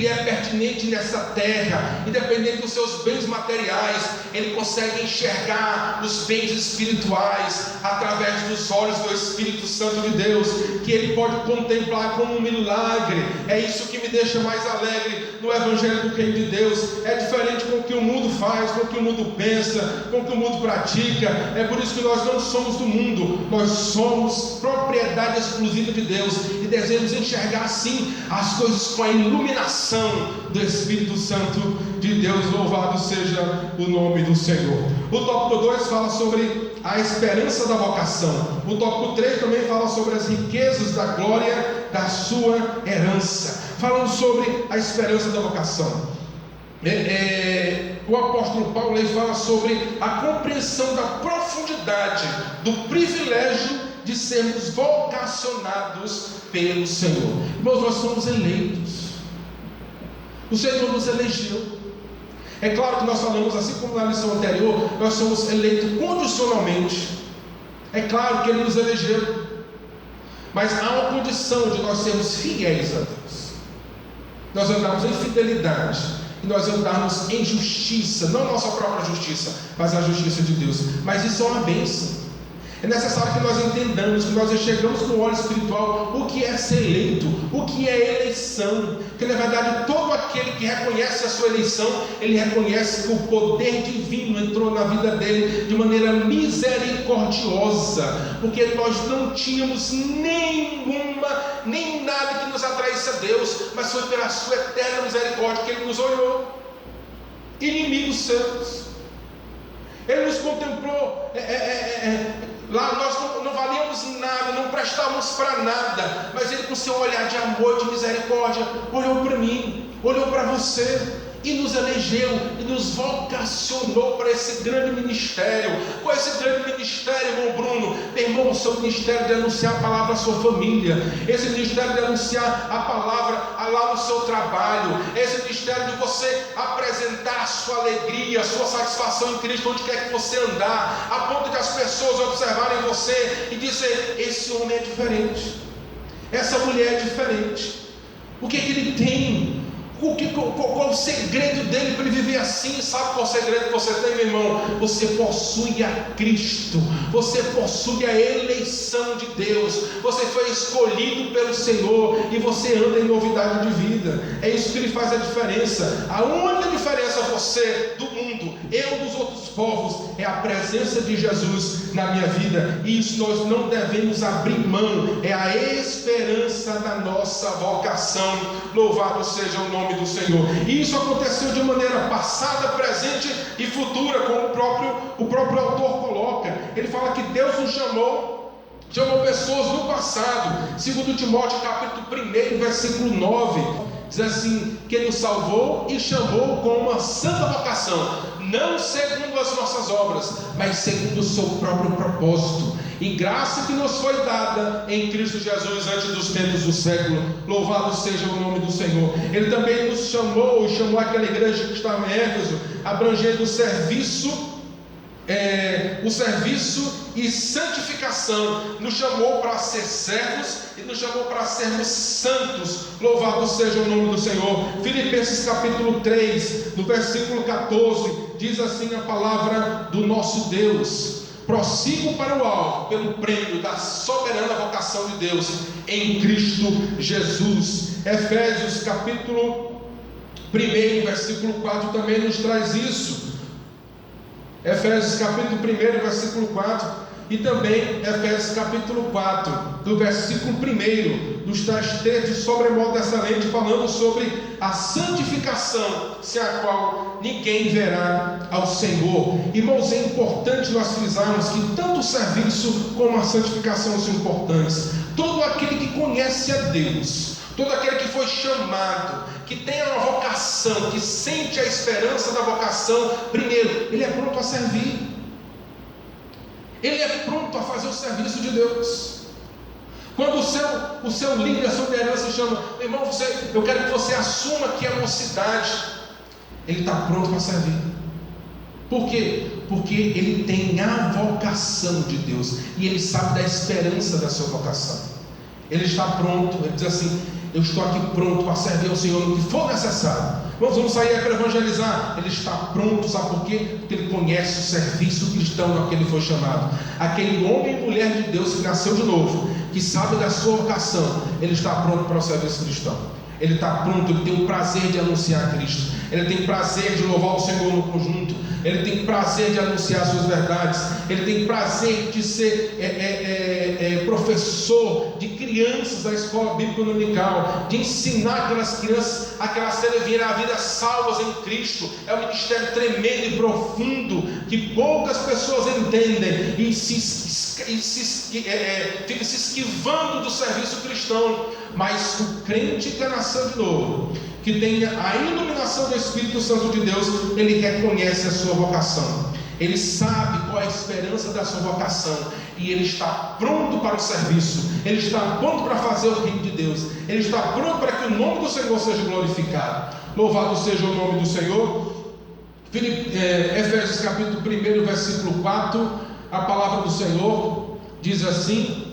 é pertinente nessa terra, independente dos seus bens materiais, ele consegue enxergar os bens espirituais através dos olhos do Espírito Santo de Deus, que ele pode contemplar como um milagre. É isso que me deixa mais alegre no Evangelho do Reino de Deus. É diferente com o que o mundo faz, com o que o mundo pensa, com o que o mundo pratica. É por isso que nós não somos do mundo, nós somos propriedade exclusiva de Deus, e devemos enxergar assim as coisas com a iluminação do Espírito Santo de Deus. Louvado seja o nome do Senhor. O tópico 2 fala sobre a esperança da vocação. O tópico 3 também fala sobre as riquezas da glória da sua herança, falando sobre a esperança da vocação. O apóstolo Paulo ele fala sobre a compreensão da profundidade do privilégio de sermos vocacionados pelo Senhor. Irmãos, nós somos eleitos. O Senhor nos elegeu. É claro que nós falamos, assim como na lição anterior, nós somos eleitos condicionalmente. É claro que Ele nos elegeu, mas há uma condição de nós sermos fiéis a Deus. Nós andarmos em fidelidade, e nós andarmos em justiça, não a nossa própria justiça, mas a justiça de Deus. Mas isso é uma bênção. É necessário que nós entendamos, que nós enxergamos com o olho espiritual o que é ser eleito, o que é eleição. Porque na verdade todo aquele que reconhece a sua eleição, ele reconhece que o poder divino entrou na vida dele de maneira misericordiosa, porque nós não tínhamos nem nada que nos atraísse a Deus, mas foi pela sua eterna misericórdia que Ele nos olhou, inimigos seus. Ele nos contemplou, lá nós não valíamos nada, não prestávamos para nada, mas Ele, com seu olhar de amor, de misericórdia, olhou para mim, olhou para você, e nos elegeu, e nos vocacionou para esse grande ministério. Qual é esse grande ministério, irmão Bruno? Meu irmão, o seu ministério de anunciar a palavra à sua família, esse ministério de anunciar a palavra lá no seu trabalho, esse ministério de você apresentar a sua alegria, a sua satisfação em Cristo, onde quer que você andar, a ponto de as pessoas observarem você e dizer: esse homem é diferente, essa mulher é diferente. O que ele tem? Qual o segredo dele para ele viver assim? Sabe qual o segredo que você tem, meu irmão? Você possui a Cristo, você possui a eleição de Deus, você foi escolhido pelo Senhor e você anda em novidade de vida. É isso que lhe faz a diferença. A única diferença você do mundo mundo, eu dos outros povos, é a presença de Jesus na minha vida, e isso nós não devemos abrir mão, é a esperança da nossa vocação. Louvado seja o nome do Senhor. E isso aconteceu de maneira passada, presente e futura, como o próprio autor coloca. Ele fala que Deus nos chamou pessoas no passado. Segundo Timóteo capítulo 1, versículo 9, diz assim, que Ele nos salvou e chamou com uma santa vocação, não segundo as nossas obras, mas segundo o seu próprio propósito e graça que nos foi dada em Cristo Jesus antes dos tempos do século. Louvado seja o nome do Senhor. Ele também nos chamou aquela igreja que estava em Éfeso, abrangendo o serviço e santificação. Nos chamou para ser servos e nos chamou para sermos santos. Louvado seja o nome do Senhor. Filipenses capítulo 3, no versículo 14, diz assim a palavra do nosso Deus: prossigo para o alto, pelo prêmio da soberana vocação de Deus em Cristo Jesus. Efésios capítulo 1, versículo 4 também nos traz isso. Efésios capítulo 1, versículo 4, e também Efésios capítulo 4, do versículo 1, nos traz textos sobremodo excelente, falando sobre a santificação, sem a qual ninguém verá ao Senhor. Irmãos, é importante nós frisarmos que tanto o serviço como a santificação são importantes. Todo aquele que conhece a Deus, todo aquele que foi chamado, que tem uma vocação, que sente a esperança da vocação, primeiro, ele é pronto a servir, ele é pronto a fazer o serviço de Deus. Quando o seu líder, a sua liderança chama, irmão, eu quero que você assuma aqui a mocidade, ele está pronto para servir. Por quê? Porque ele tem a vocação de Deus, e ele sabe da esperança da sua vocação. Ele está pronto, ele diz assim: eu estou aqui pronto para servir ao Senhor no que for necessário. Vamos sair para evangelizar. Ele está pronto, sabe por quê? Porque ele conhece o serviço cristão no que ele foi chamado. Aquele homem e mulher de Deus que nasceu de novo, que sabe da sua vocação, ele está pronto para o serviço cristão. Ele está pronto, ele tem o prazer de anunciar Cristo, ele tem prazer de louvar o Senhor no conjunto, ele tem prazer de anunciar as suas verdades, ele tem prazer de ser professor de crianças da escola bíblica dominical, de ensinar aquelas crianças a que elas serem a vida salvas em Cristo. É um ministério tremendo e profundo que poucas pessoas entendem e fica se esquivando do serviço cristão. Mas o crente que nasceu de novo, que tem a iluminação do Espírito Santo de Deus, ele reconhece a sua vocação, ele sabe qual é a esperança da sua vocação, e ele está pronto para o serviço, ele está pronto para fazer o reino de Deus, ele está pronto para que o nome do Senhor seja glorificado. Louvado seja o nome do Senhor. Efésios capítulo 1, versículo 4, a palavra do Senhor diz assim: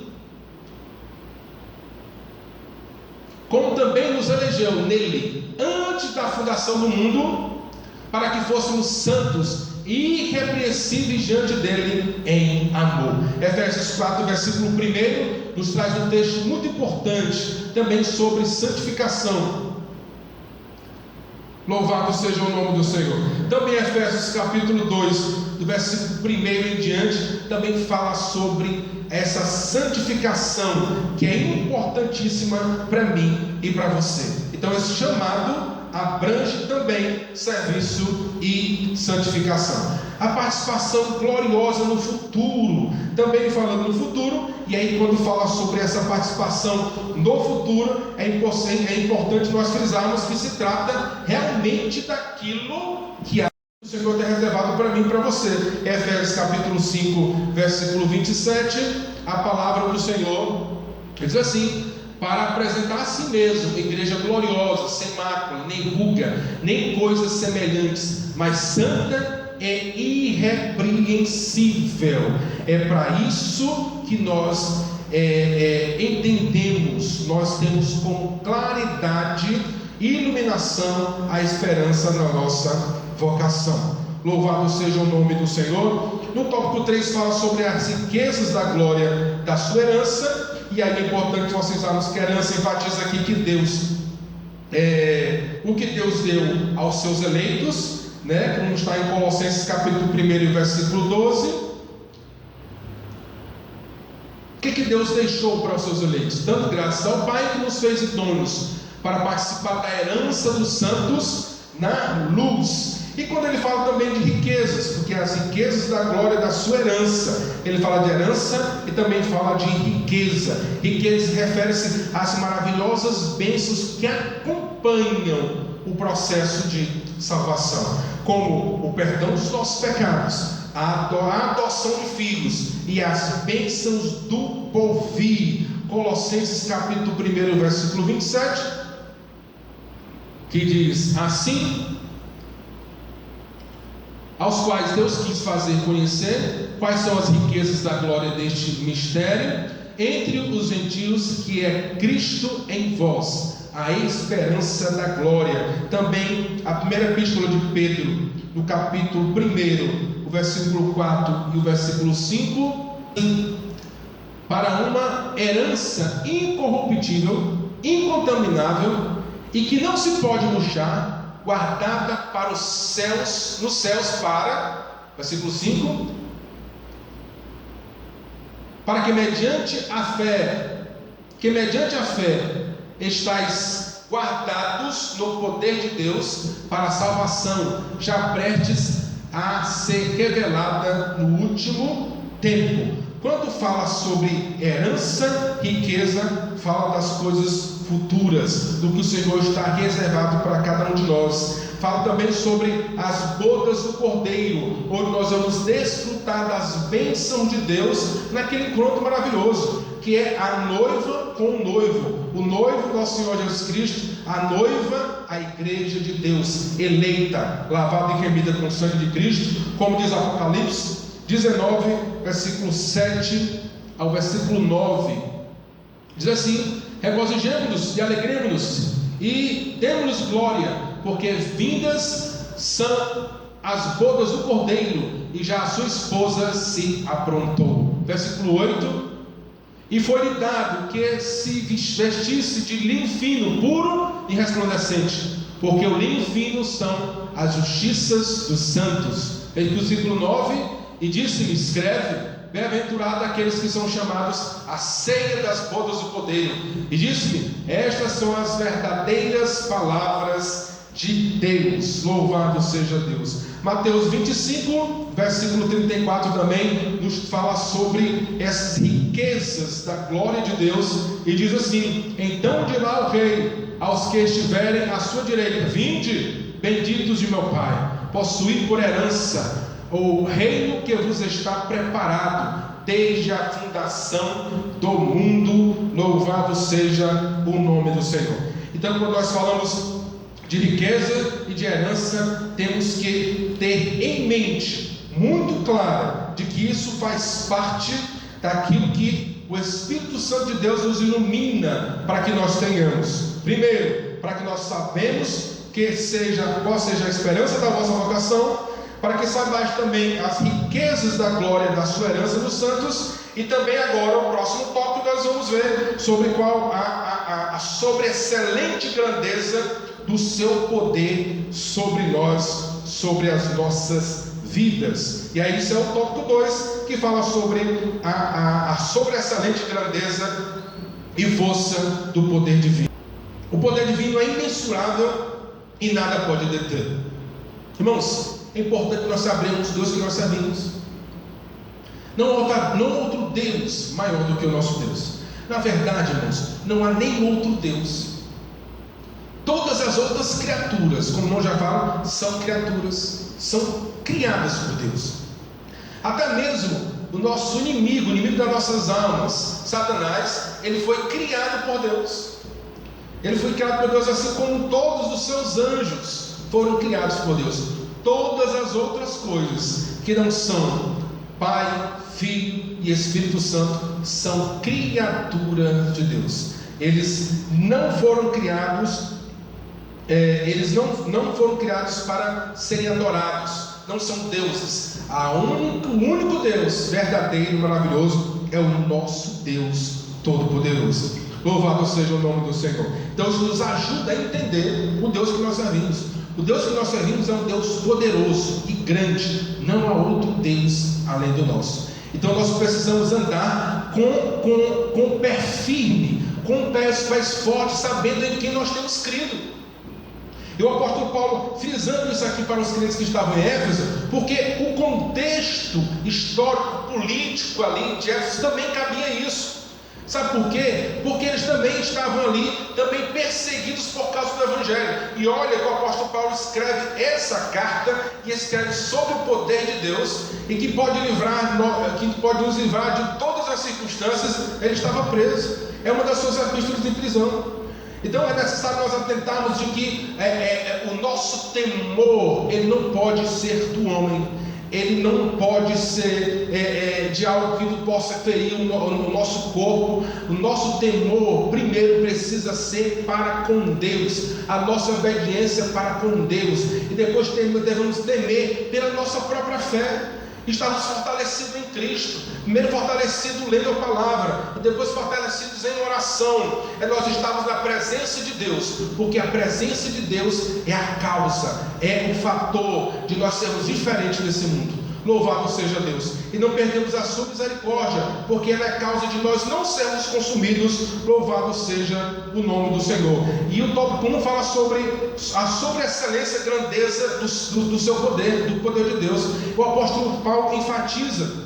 como também nos elegeu nele antes da fundação do mundo, para que fôssemos santos e irrepreensíveis diante dele em amor. Efésios 4, versículo 1, nos traz um texto muito importante também sobre santificação. Louvado seja o nome do Senhor. Também Efésios capítulo 2, do versículo 1 em diante, também fala sobre essa santificação, que é importantíssima para mim e para você. Então esse chamado abrange também serviço e santificação. A participação gloriosa no futuro, também falando no futuro, e aí quando fala sobre essa participação no futuro, é importante nós frisarmos que se trata realmente daquilo que o Senhor tem reservado para mim e para você. Efésios capítulo 5, versículo 27, a palavra do Senhor diz assim: para apresentar a si mesmo igreja gloriosa, sem mácula, nem ruga, nem coisas semelhantes, mas santa e irrepreensível. É para isso que nós entendemos, nós temos com claridade e iluminação a esperança na nossa vocação. Louvado seja o nome do Senhor. No tópico 3 fala sobre as riquezas da glória da sua herança. E aí é importante nós pensarmos que a herança enfatiza aqui que Deus, o que Deus deu aos seus eleitos, né? Como está em Colossenses capítulo 1, versículo 12. O que Deus deixou para os seus eleitos? Dando graças ao Pai que nos fez idôneos para participar da herança dos santos na luz. E quando ele fala também de riquezas, porque as riquezas da glória da sua herança, ele fala de herança e também fala de riqueza. Riqueza refere-se às maravilhosas bênçãos que acompanham o processo de salvação, como o perdão dos nossos pecados, a adoção de filhos e as bênçãos do porvir. Colossenses capítulo 1, versículo 27, que diz assim: aos quais Deus quis fazer conhecer quais são as riquezas da glória deste mistério entre os gentios, que é Cristo em vós, a esperança da glória. Também a primeira epístola de Pedro, no capítulo 1, o versículo 4 e o versículo 5, para uma herança incorruptível, incontaminável e que não se pode murchar, guardada para os céus, nos céus, para, versículo 5, para que mediante a fé estáis guardados no poder de Deus para a salvação, já prestes a ser revelada no último tempo. Quando fala sobre herança, riqueza, fala das coisas futuras, do que o Senhor está reservado para cada um de nós. Fala também sobre as bodas do Cordeiro, onde nós vamos desfrutar das bênçãos de Deus naquele encontro maravilhoso, que é a noiva com o noivo. O noivo, nosso Senhor Jesus Cristo, a noiva, a igreja de Deus, eleita, lavada e remida com o sangue de Cristo, como diz Apocalipse 19, versículo 7 ao versículo 9, diz assim: regozijemo-nos e alegremos-nos e demos-nos glória, porque vindas são as bodas do Cordeiro, e já a sua esposa se aprontou. Versículo 8: e foi-lhe dado que se vestisse de linho fino, puro e resplandecente, porque o linho fino são as justiças dos santos. Versículo 9: e disse-me: escreve, bem-aventurado aqueles que são chamados à ceia das bodas do Cordeiro. E disse-me: estas são as verdadeiras palavras de Deus. Louvado seja Deus. Mateus 25, versículo 34 também nos fala sobre essas riquezas da glória de Deus, e diz assim: então dirá o rei aos que estiverem à sua direita: vinde, benditos de meu Pai, possuí por herança o reino que vos está preparado desde a fundação do mundo. Louvado seja o nome do Senhor. Então, quando nós falamos de riqueza e de herança, temos que ter em mente muito clara de que isso faz parte daquilo que o Espírito Santo de Deus nos ilumina para que nós tenhamos. Primeiro, para que nós sabemos qual seja a esperança da vossa vocação, para que saibais também as riquezas da glória da sua herança dos santos. E também agora o próximo tópico nós vamos ver sobre qual a sobreexcelente grandeza do seu poder sobre nós, sobre as nossas vidas. E aí isso é o tópico 2, que fala sobre a sobreexcelente grandeza e força do poder divino. O poder divino é imensurável e nada pode deter. Irmãos, é importante que nós saibamos o Deus que nós servimos. Não outro Deus maior do que o nosso Deus. Na verdade, irmãos, não há nem outro Deus. Todas as outras criaturas, como nós já falamos, são criaturas, são criadas por Deus. Até mesmo o nosso inimigo, o inimigo das nossas almas, Satanás, ele foi criado por Deus. Ele foi criado por Deus, assim como todos os seus anjos foram criados por Deus. Todas as outras coisas que não são Pai, Filho e Espírito Santo são criaturas de Deus. Eles não foram criados, não foram criados para serem adorados. Não são deuses. O único Deus verdadeiro e maravilhoso é o nosso Deus Todo-Poderoso. Louvado seja o nome do Senhor. Então isso nos ajuda a entender o Deus que nós servimos. O Deus que nós servimos é um Deus poderoso e grande. Não há outro Deus além do nosso. Então nós precisamos andar com o pé firme, com os pés fortes, sabendo em quem nós temos crido. E o apóstolo Paulo frisando isso aqui para os crentes que estavam em Éfeso, porque o contexto histórico, político ali de Éfeso também cabia isso. Sabe por quê? Porque eles também estavam ali, também perseguidos por causa do Evangelho. E olha que o apóstolo Paulo escreve essa carta, e escreve sobre o poder de Deus, e que pode nos livrar de todas as circunstâncias. Ele estava preso, é uma das suas epístolas de prisão. Então é necessário nós atentarmos de que o nosso temor, ele não pode ser do homem, ele não pode ser de algo que possa ferir o nosso corpo. O nosso temor primeiro precisa ser para com Deus, a nossa obediência para com Deus, e depois devemos temer pela nossa própria fé. Estamos fortalecidos em Cristo, primeiro fortalecidos lendo a palavra, e depois fortalecidos em oração. Nós estamos na presença de Deus, porque a presença de Deus é a causa, é o fator de nós sermos diferentes nesse mundo. Louvado seja Deus. E não perdemos a sua misericórdia, porque ela é a causa de nós não sermos consumidos. Louvado seja o nome do Senhor. E o tópico 1 fala sobre a excelência e grandeza do seu poder, do poder de Deus. O apóstolo Paulo enfatiza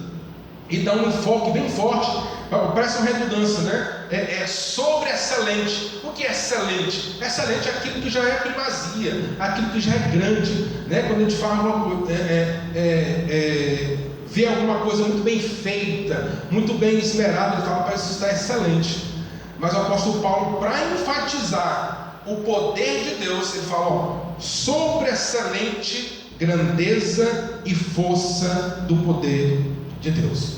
e dá um enfoque bem forte, parece uma redundância, né? Sobre excelente. O que é excelente? Excelente é aquilo que já é primazia, aquilo que já é grande, né? Quando a gente fala vê alguma coisa muito bem feita, muito bem esmerada, ele fala, parece que está excelente. Mas o apóstolo Paulo, para enfatizar o poder de Deus, ele fala, sobre excelente grandeza e força do poder de Deus.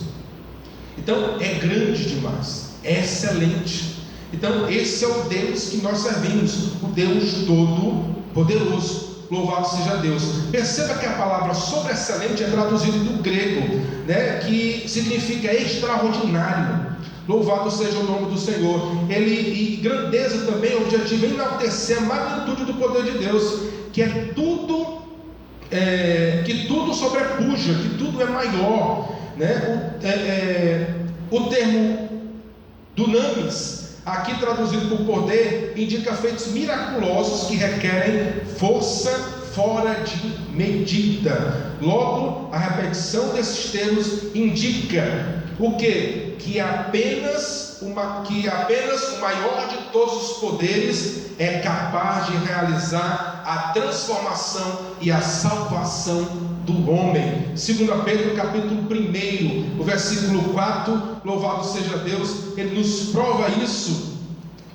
Então é grande demais, é excelente. Então esse é o Deus que nós servimos, o Deus todo-poderoso. Louvado seja Deus. Perceba que a palavra sobre excelente é traduzida do grego, né, que significa extraordinário. Louvado seja o nome do Senhor. E grandeza também é o objetivo de enaltecer a magnitude do poder de Deus, que é tudo, que tudo sobrepuja, que tudo é maior, né? O termo dunamis, aqui traduzido por poder, indica feitos miraculosos que requerem força fora de medida. Logo, a repetição desses termos indica o quê? Que apenas o maior de todos os poderes é capaz de realizar a transformação e a salvação do homem. 2 Pedro capítulo 1, o versículo 4, louvado seja Deus, ele nos prova isso,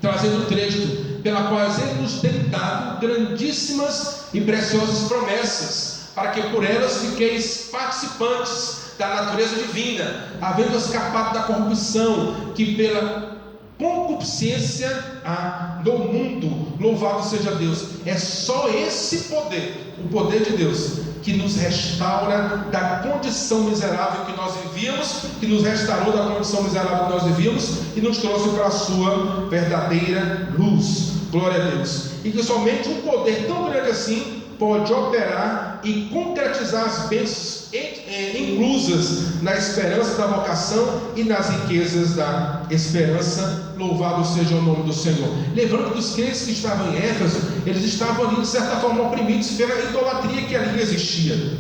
trazendo o texto, pela qual ele nos tem dado grandíssimas e preciosas promessas, para que por elas fiqueis participantes da natureza divina, havendo escapado da corrupção que pela concupiscência há no mundo. Louvado seja Deus. É só esse poder, o poder de Deus, que nos restaura da condição miserável que nós vivíamos, que nos restaurou da condição miserável que nós vivíamos e nos trouxe para a sua verdadeira luz. Glória a Deus. E que somente um poder tão grande assim pode operar e concretizar as bênçãos inclusas na esperança da vocação e nas riquezas da esperança. Louvado seja o nome do Senhor. Lembrando que os crentes que estavam em Éfeso, eles estavam ali de certa forma oprimidos pela idolatria que ali existia,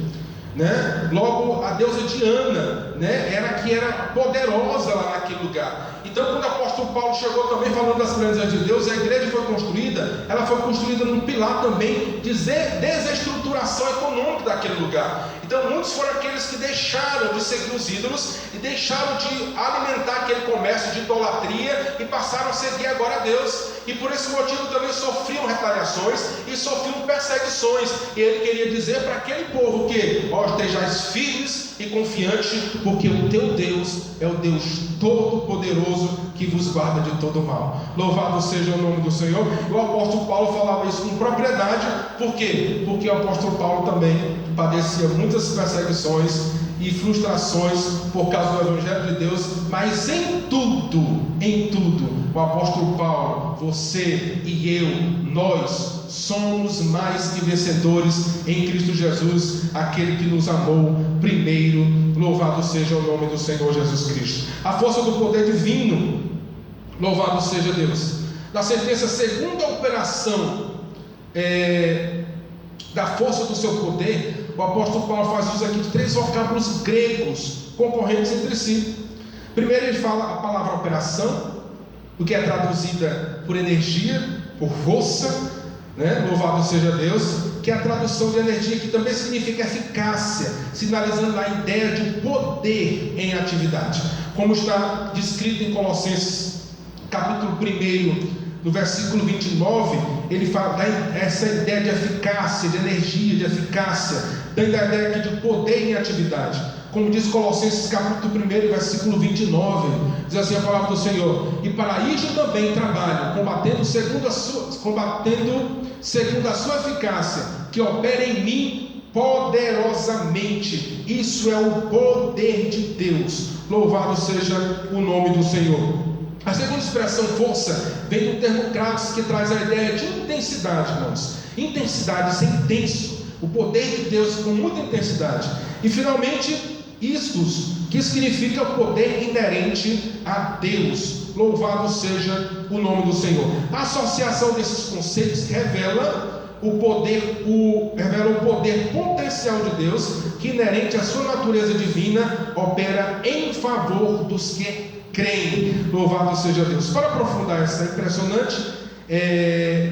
né? Logo a deusa Diana, né, era poderosa lá naquele lugar. Então quando o apóstolo Paulo chegou também falando das grandezas de Deus, a igreja foi construída, ela foi construída num pilar também de desestruturação econômica daquele lugar. Então muitos foram aqueles que deixaram de seguir os ídolos e deixaram de alimentar aquele comércio de idolatria e passaram a seguir agora a Deus. E por esse motivo também sofriam retaliações e sofriam perseguições. E ele queria dizer para aquele povo que estejais firmes e confiantes, porque o teu Deus é o Deus todo-poderoso que vos guarda de todo mal. Louvado seja o nome do Senhor. O apóstolo Paulo falava isso com propriedade. Por quê? Porque o apóstolo Paulo também padecia muitas perseguições e frustrações por causa do Evangelho de Deus, mas em tudo, o apóstolo Paulo: você e eu, nós somos mais que vencedores em Cristo Jesus, aquele que nos amou primeiro. Louvado seja o nome do Senhor Jesus Cristo. A força do poder divino, louvado seja Deus. Na sentença, segunda operação da força do seu poder, o apóstolo Paulo faz uso aqui de 3 vocábulos gregos concorrentes entre si. Primeiro ele fala a palavra operação, o que é traduzida por energia, por força, né? Louvado seja Deus, que é a tradução de energia, que também significa eficácia, sinalizando a ideia de poder em atividade, como está descrito em Colossenses capítulo 1, no versículo 29, ele fala essa ideia de eficácia, de energia, de eficácia, dando a ideia aqui de poder em atividade, como diz Colossenses capítulo 1, versículo 29, diz assim a palavra do Senhor: e para isso também trabalho, combatendo segundo a sua eficácia, que opera em mim poderosamente. Isso é o poder de Deus. Louvado seja o nome do Senhor. A segunda expressão, força, vem do termo kratos, que traz a ideia de intensidade, irmãos. Intensidade, ser intenso, o poder de Deus com muita intensidade. E finalmente, istos, que significa o poder inerente a Deus. Louvado seja o nome do Senhor. A associação desses conceitos revela o poder potencial de Deus, que inerente à sua natureza divina, opera em favor dos que creem. Louvado seja Deus. Para aprofundar essa impressionante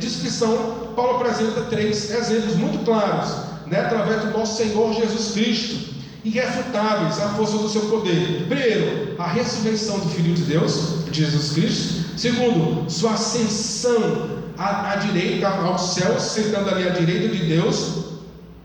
descrição, Paulo apresenta 3 exemplos muito claros, né, através do nosso Senhor Jesus Cristo, irrefutáveis à força do seu poder. Primeiro, a ressurreição do Filho de Deus, Jesus Cristo. Segundo, sua ascensão à direita, aos céus, sentando ali à direita de Deus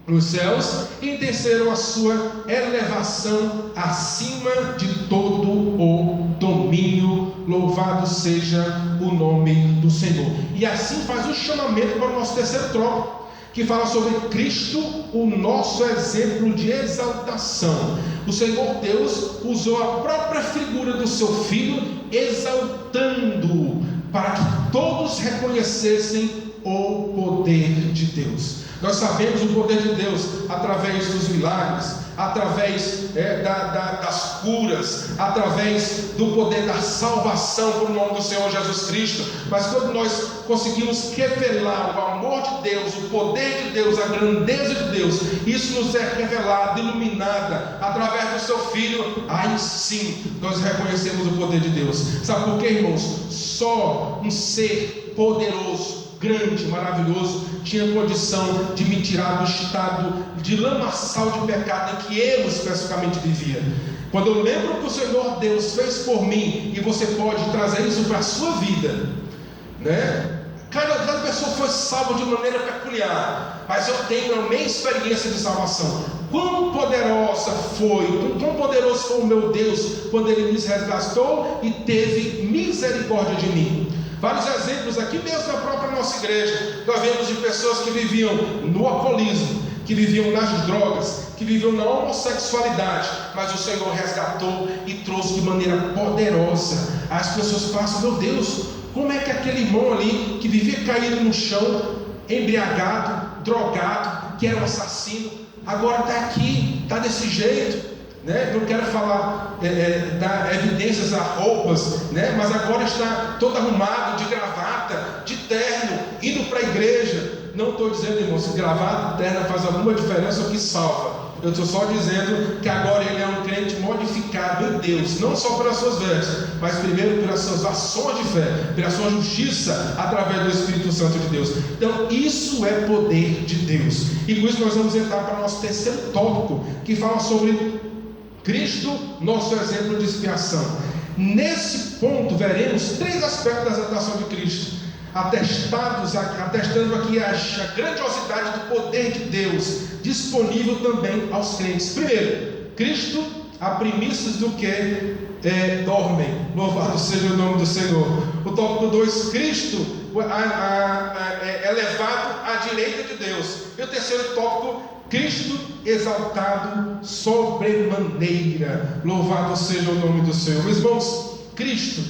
nos céus. E em terceiro, a sua elevação acima de todo o domínio. Louvado seja o nome do Senhor. E assim faz o chamamento para o nosso terceiro tópico, que fala sobre Cristo, o nosso exemplo de exaltação. O Senhor Deus usou a própria figura do seu Filho, exaltando, para que todos reconhecessem o poder de Deus. Nós sabemos o poder de Deus através dos milagres, através das curas, através do poder da salvação por nome do Senhor Jesus Cristo. Mas quando nós conseguimos revelar o amor de Deus, o poder de Deus, a grandeza de Deus, isso nos é revelado, iluminada através do seu Filho, aí sim nós reconhecemos o poder de Deus. Sabe por quê, irmãos? Só um ser poderoso, grande, maravilhoso, tinha condição de me tirar do estado de lamaçal de pecado em que eu especificamente vivia. Quando eu lembro que o Senhor Deus fez por mim, e você pode trazer isso para a sua vida, né? Cada pessoa foi salva de maneira peculiar, mas eu tenho a minha experiência de salvação. Quão poderosa foi, quão poderoso foi o meu Deus quando Ele me resgatou e teve misericórdia de mim. Vários exemplos aqui mesmo na própria nossa igreja. Nós vemos de pessoas que viviam no alcoolismo, que viviam nas drogas, que viviam na homossexualidade, mas o Senhor resgatou e trouxe de maneira poderosa. As pessoas pensam: meu Deus, como é que aquele irmão ali, que vivia caído no chão, embriagado, drogado, que era um assassino, agora está aqui, está desse jeito, né? Não quero falar dar evidências a roupas, né? Mas agora está todo arrumado, de gravata, de terno, indo para a igreja. Não estou dizendo, irmão, se gravata e terno faz alguma diferença ou que salva. Eu estou só dizendo que agora ele é um crente modificado em Deus, não só pelas suas vestes, mas primeiro pelas suas ações de fé, pela sua justiça, através do Espírito Santo de Deus. Então isso é poder de Deus. E com isso nós vamos entrar para o nosso terceiro tópico, que fala sobre Cristo, nosso exemplo de expiação. Nesse ponto veremos 3 aspectos da exaltação de Cristo, atestando aqui a grandiosidade do poder de Deus, disponível também aos crentes. Primeiro, Cristo, a primícias do que dormem. Louvado seja o nome do Senhor. O tópico 2, Cristo elevado à direita de Deus. E o terceiro tópico, Cristo exaltado sobremaneira. Louvado seja o nome do Senhor. Meus irmãos, Cristo,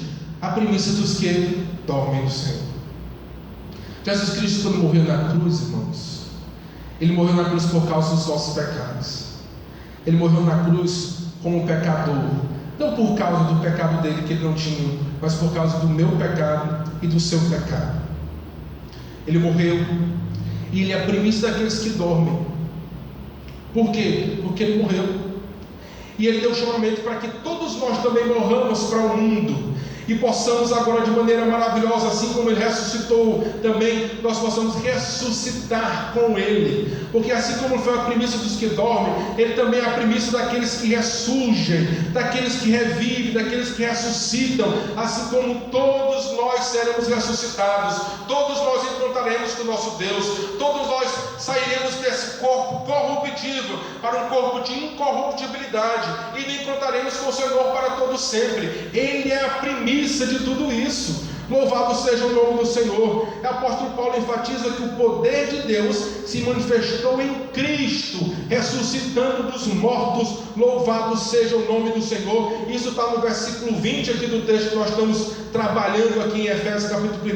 a primícia dos que dormem no Senhor. Jesus Cristo, quando morreu na cruz, irmãos, Ele morreu na cruz por causa dos nossos pecados. Ele morreu na cruz como um pecador, não por causa do pecado dele que ele não tinha, mas por causa do meu pecado e do seu pecado. Ele morreu e ele é a primícia daqueles que dormem. Por quê? Porque ele morreu. E ele deu chamamento para que todos nós também morramos para o mundo e possamos agora, de maneira maravilhosa, assim como ele ressuscitou, também nós possamos ressuscitar com ele, porque assim como foi a primícia dos que dormem, ele também é a primícia daqueles que ressurgem, daqueles que revivem, daqueles que ressuscitam, assim como todos nós seremos ressuscitados, todos nós encontraremos com o nosso Deus, todos nós sairemos desse corpo corruptível para um corpo de incorruptibilidade e encontraremos com o Senhor para todo sempre. Ele é a primícia de tudo isso. Louvado seja o nome do Senhor. O apóstolo Paulo enfatiza que o poder de Deus se manifestou em Cristo, ressuscitando dos mortos. Louvado seja o nome do Senhor. Isso está no versículo 20 aqui do texto que nós estamos trabalhando aqui em Efésios capítulo 1,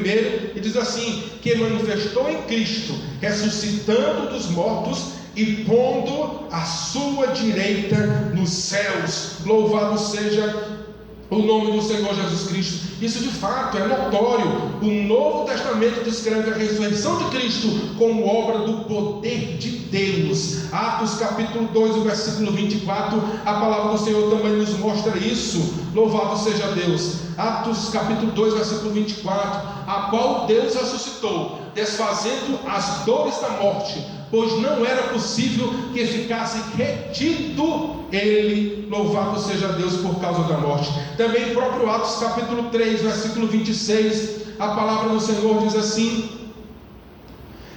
e diz assim, que ele manifestou em Cristo, ressuscitando dos mortos e pondo a sua direita nos céus. Louvado seja o nome do Senhor Jesus Cristo. Isso de fato é notório. O Novo Testamento descreve a ressurreição de Cristo como obra do poder de Deus. Atos capítulo 2, versículo 24, a palavra do Senhor também nos mostra isso. Louvado seja Deus. Atos capítulo 2, versículo 24, a qual Deus ressuscitou, desfazendo as dores da morte, pois não era possível que ficasse retido ele. Louvado seja Deus por causa da morte. Também em próprio Atos capítulo 3, versículo 26, a palavra do Senhor diz assim: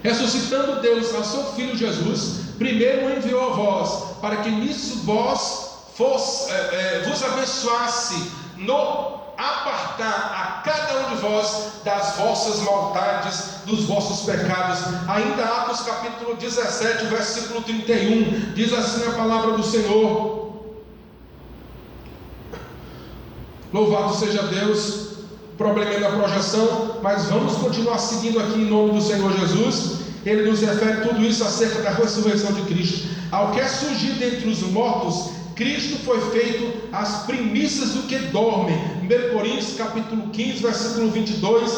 ressuscitando Deus a seu Filho Jesus, primeiro o enviou a vós, para que nisso vos abençoasse, no apartar a cada um de vós das vossas maldades, dos vossos pecados. Ainda Atos capítulo 17, versículo 31, diz assim a palavra do Senhor. Louvado seja Deus. Problema da projeção, mas vamos continuar seguindo aqui em nome do Senhor Jesus. Ele nos refere tudo isso acerca da ressurreição de Cristo. Ao que é surgir dentre os mortos, Cristo foi feito as primícias do que dormem. 1 Coríntios capítulo 15, versículo 22,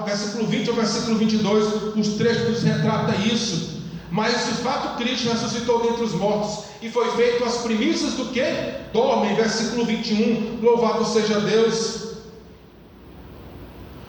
versículo 20 ao versículo 22, os trechos nos retrata isso. Mas de fato Cristo ressuscitou dentre os mortos e foi feito as primícias do que dormem. Versículo 21, louvado seja Deus.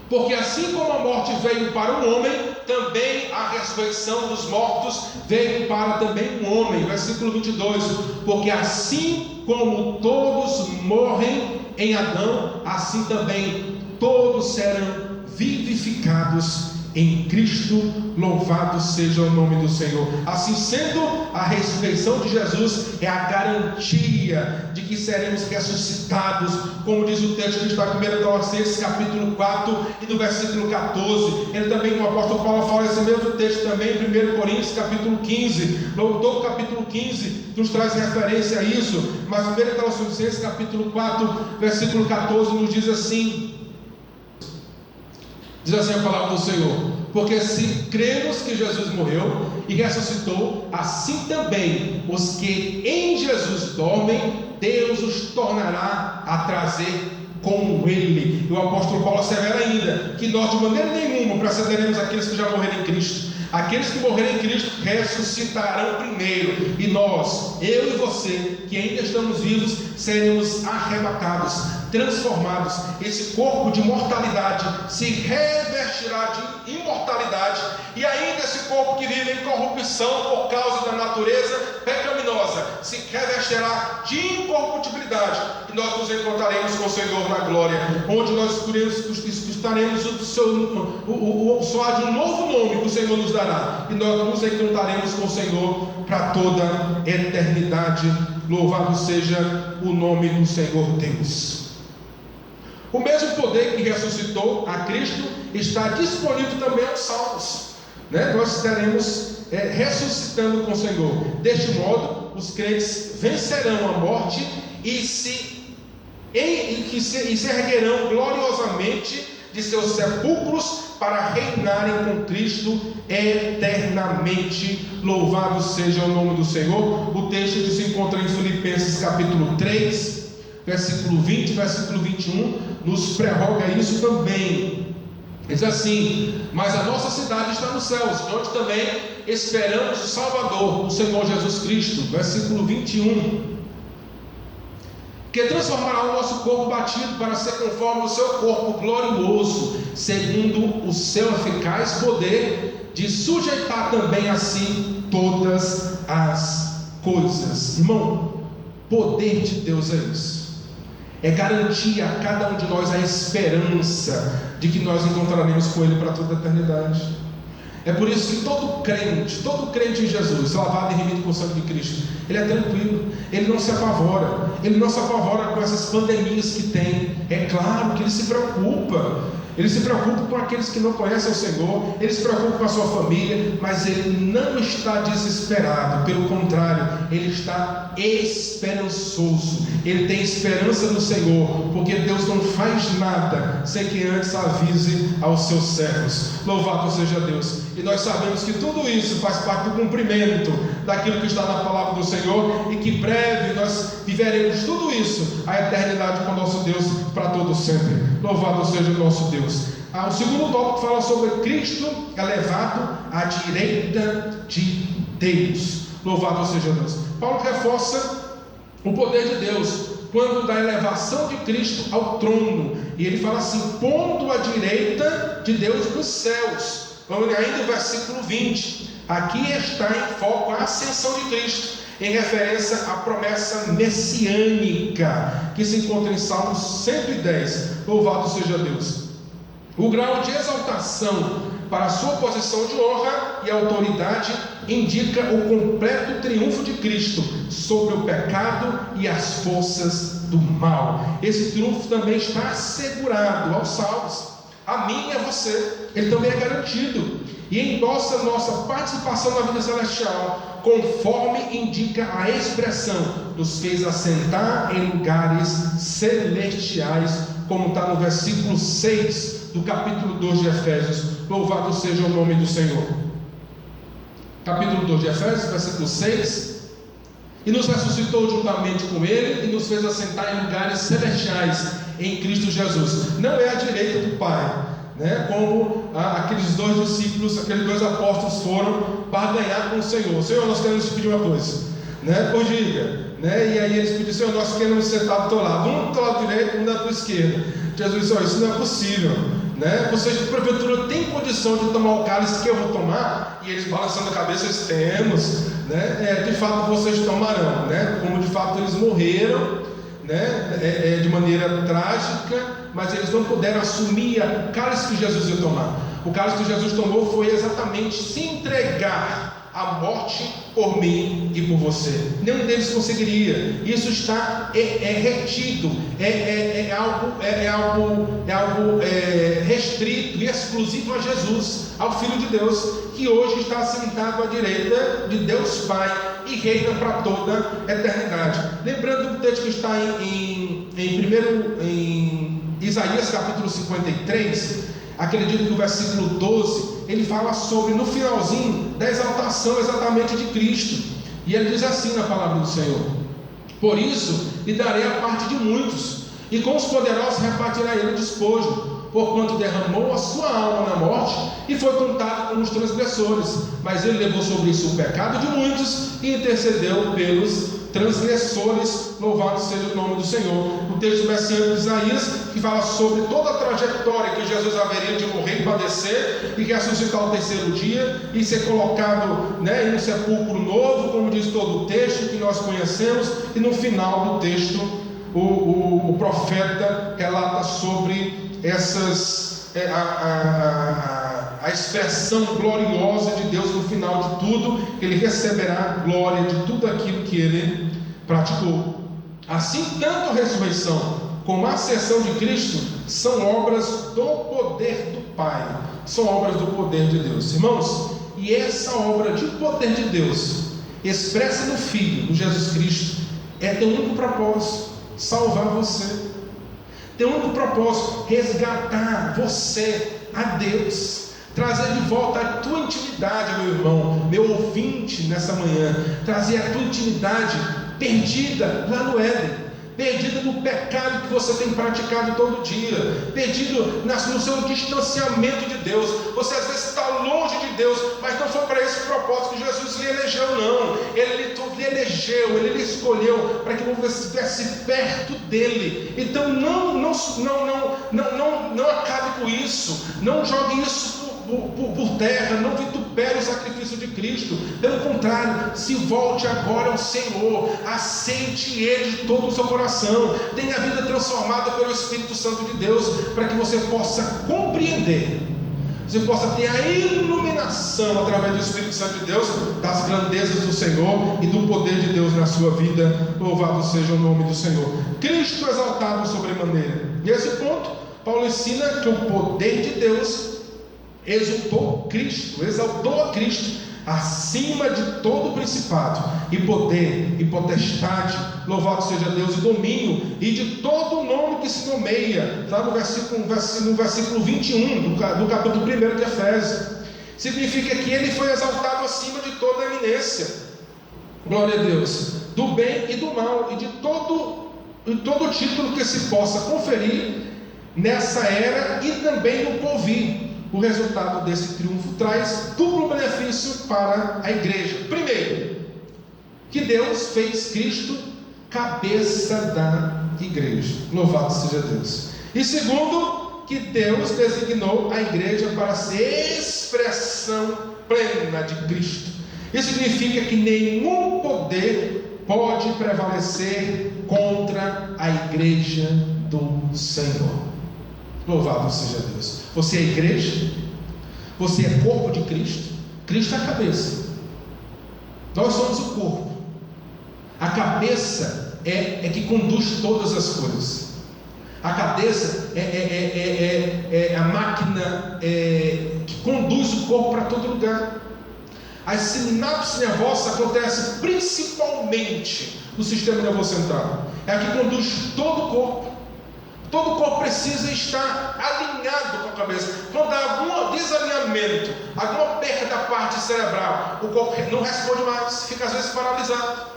Porque assim como a morte veio para o homem, também a ressurreição dos mortos veio para também o homem. Versículo 22, porque assim como todos morrem em Adão, assim também todos serão vivificados em Cristo. Louvado seja o nome do Senhor. Assim sendo, a ressurreição de Jesus é a garantia de que seremos ressuscitados, como diz o texto que está em 1 Tessalonicenses capítulo 4 e do versículo 14. Ele também, o apóstolo Paulo fala esse mesmo texto também em 1 Coríntios capítulo 15. Todo o capítulo 15 nos traz referência a isso, mas 1 Tessalonicenses capítulo 4 versículo 14 nos diz assim. Diz assim a palavra do Senhor: porque se cremos que Jesus morreu e ressuscitou, assim também os que em Jesus dormem, Deus os tornará a trazer com ele. E o apóstolo Paulo assevera ainda que nós de maneira nenhuma precederemos aqueles que já morreram em Cristo. Aqueles que morrerem em Cristo ressuscitarão primeiro, e nós, eu e você, que ainda estamos vivos, seremos arrebatados, transformados. Esse corpo de mortalidade se revestirá de imortalidade, e ainda esse corpo que vive em corrupção por causa da natureza pecaminosa se revestirá de incorruptibilidade, e nós nos encontraremos com o Senhor na glória, onde nós escutaremos o soar de um novo nome que o Senhor nos dará, e nós nos encontraremos com o Senhor para toda a eternidade. Louvado seja o nome do Senhor Deus. O mesmo poder que ressuscitou a Cristo está disponível também aos salvos, Nós estaremos ressuscitando com o Senhor. Deste modo, os crentes vencerão a morte e se e se erguerão gloriosamente de seus sepulcros para reinarem com Cristo eternamente. Louvado seja o nome do Senhor. O texto que se encontra em Filipenses capítulo 3, versículo 20, versículo 21, nos prerroga isso também. Diz assim: mas a nossa cidade está nos céus, onde também esperamos o Salvador, o Senhor Jesus Cristo. Versículo 21, que transformará o nosso corpo batido para ser conforme o seu corpo glorioso, segundo o seu eficaz poder de sujeitar também a si todas as coisas. Irmão, poder de Deus é isso. É garantir a cada um de nós a esperança de que nós encontraremos com Ele para toda a eternidade. É por isso que todo crente em Jesus, lavado e remido com o sangue de Cristo, ele é tranquilo, ele não se apavora com essas pandemias que tem. É claro que ele se preocupa com aqueles que não conhecem o Senhor, ele se preocupa com a sua família, mas ele não está desesperado, pelo contrário, ele está esperançoso, ele tem esperança no Senhor, porque Deus não faz nada sem que antes avise aos seus servos. Louvado seja Deus. E nós sabemos que tudo isso faz parte do cumprimento daquilo que está na palavra do Senhor, e que breve nós viveremos tudo isso, a eternidade com o nosso Deus para todo sempre. Louvado seja o nosso Deus. O segundo tópico fala sobre Cristo elevado à direita de Deus. Louvado seja Deus. Paulo reforça o poder de Deus quando da elevação de Cristo ao trono, e ele fala assim: pondo à direita de Deus nos céus. Vamos ler ainda o versículo 20. Aqui está em foco a ascensão de Cristo, em referência à promessa messiânica que se encontra em Salmos 110. Louvado seja Deus. O grau de exaltação para a sua posição de honra e autoridade indica o completo triunfo de Cristo sobre o pecado e as forças do mal. Esse triunfo também está assegurado aos salvos, a mim e a você. Ele também é garantido e endossa nossa participação na vida celestial, conforme indica a expressão: nos fez assentar em lugares celestiais, como está no versículo 6 do capítulo 2 de Efésios. Louvado seja o nome do Senhor. Capítulo 2 de Efésios, versículo 6: e nos ressuscitou juntamente com Ele, e nos fez assentar em lugares celestiais em Cristo Jesus. Não é à direita do Pai, né? Como aqueles dois discípulos, aqueles dois apóstolos foram para ganhar com o Senhor. Senhor, nós queremos te pedir uma coisa, né? Pois diga, né? E aí eles pediram: Senhor, nós queremos sentar do teu lado, um do teu lado direito, um da tua esquerda. Jesus disse: oh, isso não é possível, né? Vocês porventura têm condição de tomar o cálice que eu vou tomar? E eles balançando a cabeça: eles temos, né? De fato vocês tomarão, né? Como de fato eles morreram, né? De maneira trágica, mas eles não puderam assumir o cálice que Jesus ia tomar. O cálice que Jesus tomou foi exatamente se entregar à morte por mim e por você. Nenhum deles conseguiria. Isso está retido, é algo restrito e exclusivo a Jesus, ao Filho de Deus, que hoje está sentado à direita de Deus Pai e reina para toda a eternidade. Lembrando do texto que está em Isaías capítulo 53, acredito que o versículo 12, ele fala sobre, no finalzinho, da exaltação exatamente de Cristo. E ele diz assim na palavra do Senhor: por isso lhe darei a parte de muitos, e com os poderosos repartirá ele o despojo, porquanto derramou a sua alma na morte e foi contado como os transgressores, mas ele levou sobre isso o pecado de muitos e intercedeu pelos transgressores. Louvado seja o nome do Senhor. O texto messiânico de Isaías, que fala sobre toda a trajetória que Jesus haveria de morrer e padecer, e ressuscitar ao terceiro dia e ser colocado, né, em um sepulcro novo, como diz todo o texto que nós conhecemos. E no final do texto o profeta relata sobre a expressão gloriosa de Deus no final de tudo, que ele receberá a glória de tudo aquilo que ele praticou. Assim, tanto a ressurreição como a ascensão de Cristo são obras do poder do Pai, são obras do poder de Deus, irmãos. E essa obra de poder de Deus, expressa no Filho, no Jesus Cristo, tem um único propósito: salvar você. Tem um único propósito: resgatar você a Deus, trazer de volta a tua intimidade, meu irmão, meu ouvinte nessa manhã, trazer a tua intimidade perdida lá no Éden, perdida no pecado que você tem praticado todo dia, perdido no seu distanciamento de Deus. Você às vezes está longe de Deus, mas não foi para esse propósito que Jesus lhe elegeu, não. Ele lhe elegeu, Ele lhe escolheu para que você estivesse perto dEle. Então não acabe com isso, não jogue isso por terra, não vitupere o sacrifício de Cristo. Pelo contrário, se volte agora ao Senhor, aceite Ele de todo o seu coração, tenha a vida transformada pelo Espírito Santo de Deus, para que você possa compreender, você possa ter a iluminação através do Espírito Santo de Deus das grandezas do Senhor e do poder de Deus na sua vida. Louvado seja o nome do Senhor. Cristo exaltado sobremaneira. Nesse ponto, Paulo ensina que o poder de Deus exaltou a Cristo acima de todo principado e poder e potestade, louvado seja Deus, e domínio, e de todo nome que se nomeia. Está no versículo 21 do capítulo 1 de Efésios. Significa que Ele foi exaltado acima de toda eminência, glória a Deus, do bem e do mal, e de todo título que se possa conferir nessa era e também no porvir. O resultado desse triunfo traz duplo benefício para a igreja. Primeiro, que Deus fez Cristo cabeça da igreja. Louvado seja Deus. E segundo, que Deus designou a igreja para ser expressão plena de Cristo. Isso significa que nenhum poder pode prevalecer contra a igreja do Senhor. Louvado seja Deus. Você é igreja, você é corpo de Cristo. Cristo é a cabeça, nós somos o corpo. A cabeça é que conduz todas as coisas. A cabeça é a máquina que conduz o corpo para todo lugar. As sinapses nervosas acontecem principalmente no sistema nervoso central. É a que conduz todo o corpo. Todo o corpo precisa estar alinhado com a cabeça. Quando há algum desalinhamento, alguma perda da parte cerebral, o corpo não responde mais, fica às vezes paralisado.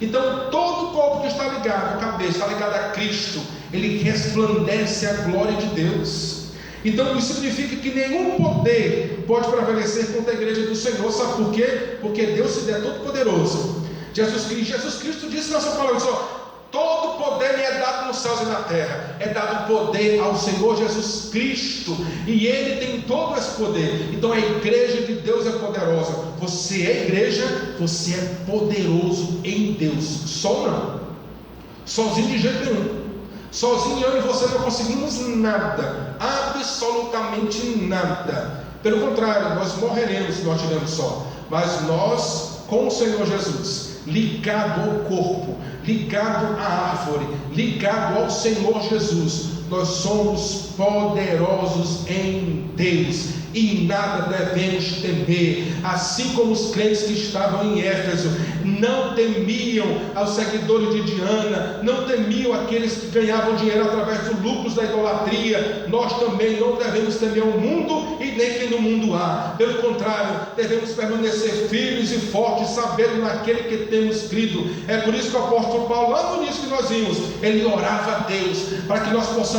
Então todo o corpo que está ligado à cabeça, está ligado a Cristo, ele resplandece a glória de Deus. Então isso significa que nenhum poder pode prevalecer contra a igreja do Senhor. Sabe por quê? Porque Deus se é todo poderoso. Jesus Cristo disse na sua palavra: todo poder me é dado nos céus e na terra. É dado poder ao Senhor Jesus Cristo, e Ele tem todo esse poder. Então a igreja de Deus é poderosa. Você é igreja, você é poderoso em Deus. Só não, sozinho de jeito nenhum. Sozinho eu e você não conseguimos nada, absolutamente nada. Pelo contrário, nós morreremos se nós estivermos só. Mas nós, com o Senhor Jesus, ligado ao corpo, ligado à árvore, ligado ao Senhor Jesus, nós somos poderosos em Deus e nada devemos temer. Assim como os crentes que estavam em Éfeso não temiam aos seguidores de Diana, não temiam aqueles que ganhavam dinheiro através dos lucros da idolatria, nós também não devemos temer ao mundo e nem que no mundo há. Pelo contrário, devemos permanecer firmes e fortes, sabendo naquele que temos crido. É por isso que o apóstolo Paulo, lá no início que nós vimos, ele orava a Deus para que nós possamos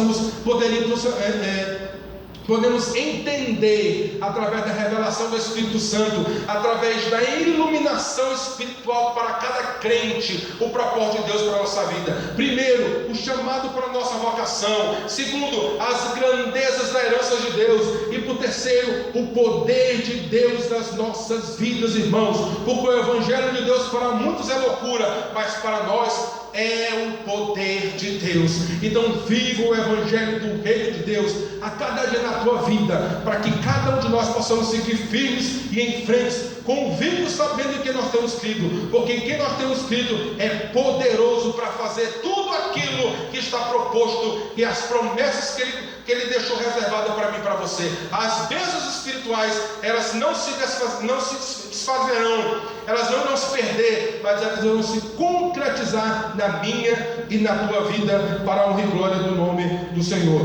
podemos entender através da revelação do Espírito Santo, através da iluminação espiritual para cada crente, o propósito de Deus para a nossa vida. Primeiro, o chamado para a nossa vocação. Segundo, as grandezas da herança de Deus. E por terceiro, o poder de Deus nas nossas vidas, irmãos. Porque o Evangelho de Deus para muitos é loucura, mas para nós é o poder de Deus. Então viva o Evangelho do Reino de Deus a cada dia na tua vida, para que cada um de nós possamos seguir firmes e em frente, convictos, sabendo em quem nós temos crido, porque em quem nós temos crido é poderoso para fazer tudo aquilo que está proposto, e as promessas que que Ele deixou reservada para mim e para você. As bênçãos espirituais, elas não se desfazerão, elas não irão se perder, mas elas irão se concretizar na minha e na tua vida, para a honra e glória do nome do Senhor.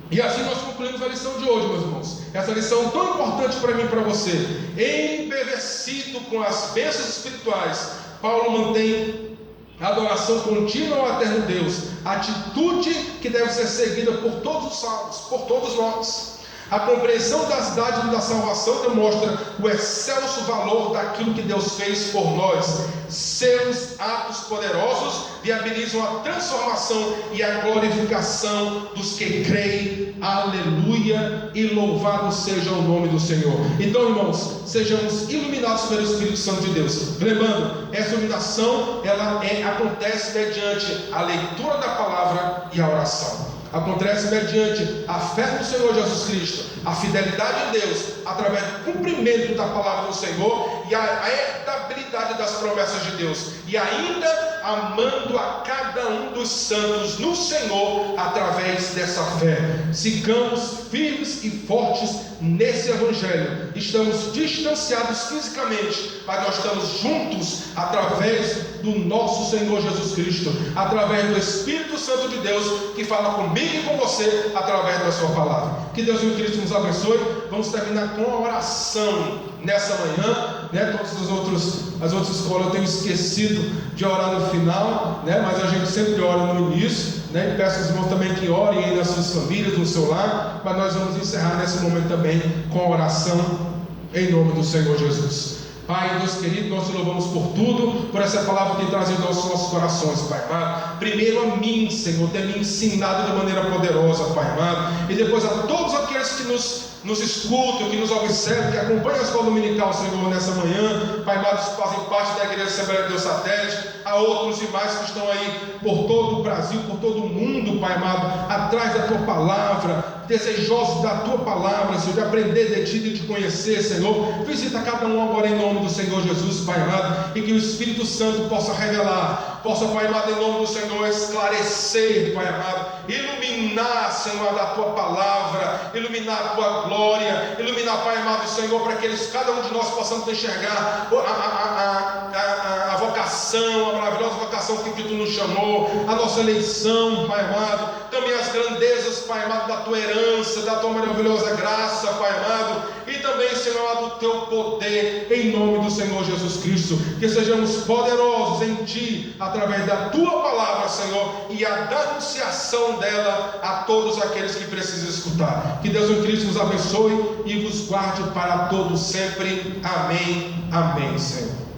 E assim nós concluímos a lição de hoje, meus irmãos. Essa lição tão importante para mim e para você. Embevecido com as bênçãos espirituais, Paulo mantém a adoração contínua ao eterno Deus, atitude que deve ser seguida por todos os salvos, por todos nós. A compreensão das dádivas da salvação demonstra o excelso valor daquilo que Deus fez por nós. Seus atos poderosos viabilizam a transformação e a glorificação dos que creem. Aleluia, e louvado seja o nome do Senhor. Então, irmãos, sejamos iluminados pelo Espírito Santo de Deus. Lembrando, essa iluminação acontece mediante a leitura da palavra e a oração. Acontece mediante a fé no Senhor Jesus Cristo, a fidelidade em Deus, através do cumprimento da palavra do Senhor e a herdabilidade das promessas de Deus, e ainda amando a cada um dos santos no Senhor através dessa fé. Sigamos firmes e fortes nesse Evangelho. Estamos distanciados fisicamente, mas nós estamos juntos através do nosso Senhor Jesus Cristo, através do Espírito Santo de Deus, que fala comigo e com você através da sua palavra. Que Deus e o Cristo nos abençoe. Vamos terminar com a oração nessa manhã, né? Todas as outras escolas eu tenho esquecido de orar no final, né? Mas a gente sempre ora no início, né? E peço aos irmãos também que orem aí nas suas famílias, no seu lar. Mas nós vamos encerrar nesse momento também com a oração em nome do Senhor Jesus. Pai, Deus querido, nós te louvamos por tudo, por essa palavra que tem trazido aos nossos corações, Pai amado. Primeiro a mim, Senhor, tem me ensinado de maneira poderosa, Pai amado, e depois a todos aqueles que nos escutam, que nos observam, que acompanham a escola dominical, Senhor, nessa manhã, Pai amado, que fazem parte da Igreja Assembleia de Deus Satélite, a outros e mais que estão aí por todo o Brasil, por todo o mundo, Pai amado, atrás da Tua palavra, desejosos da Tua palavra, Senhor, de aprender de Ti e de Te conhecer, Senhor. Visita cada um agora em nome do Senhor Jesus, Pai amado, e que o Espírito Santo possa revelar, possa, Pai amado, em nome do Senhor, esclarecer, Pai amado, iluminar, Senhor, da Tua palavra, iluminar a Tua glória, iluminar, Pai amado, Senhor, para que cada um de nós possamos enxergar a vocação, a maravilhosa vocação que Tu nos chamou, a nossa eleição, Pai amado, também as grandezas, Pai amado, da Tua herança, da Tua maravilhosa graça, Pai amado, e também, Senhor, do Teu poder, em nome do Senhor Jesus Cristo, que sejamos poderosos em Ti, através da Tua palavra, Senhor, e a anunciação dela a todos aqueles que precisam escutar. Que Deus em Cristo nos abençoe e vos guarde para todos sempre. Amém, amém, Senhor.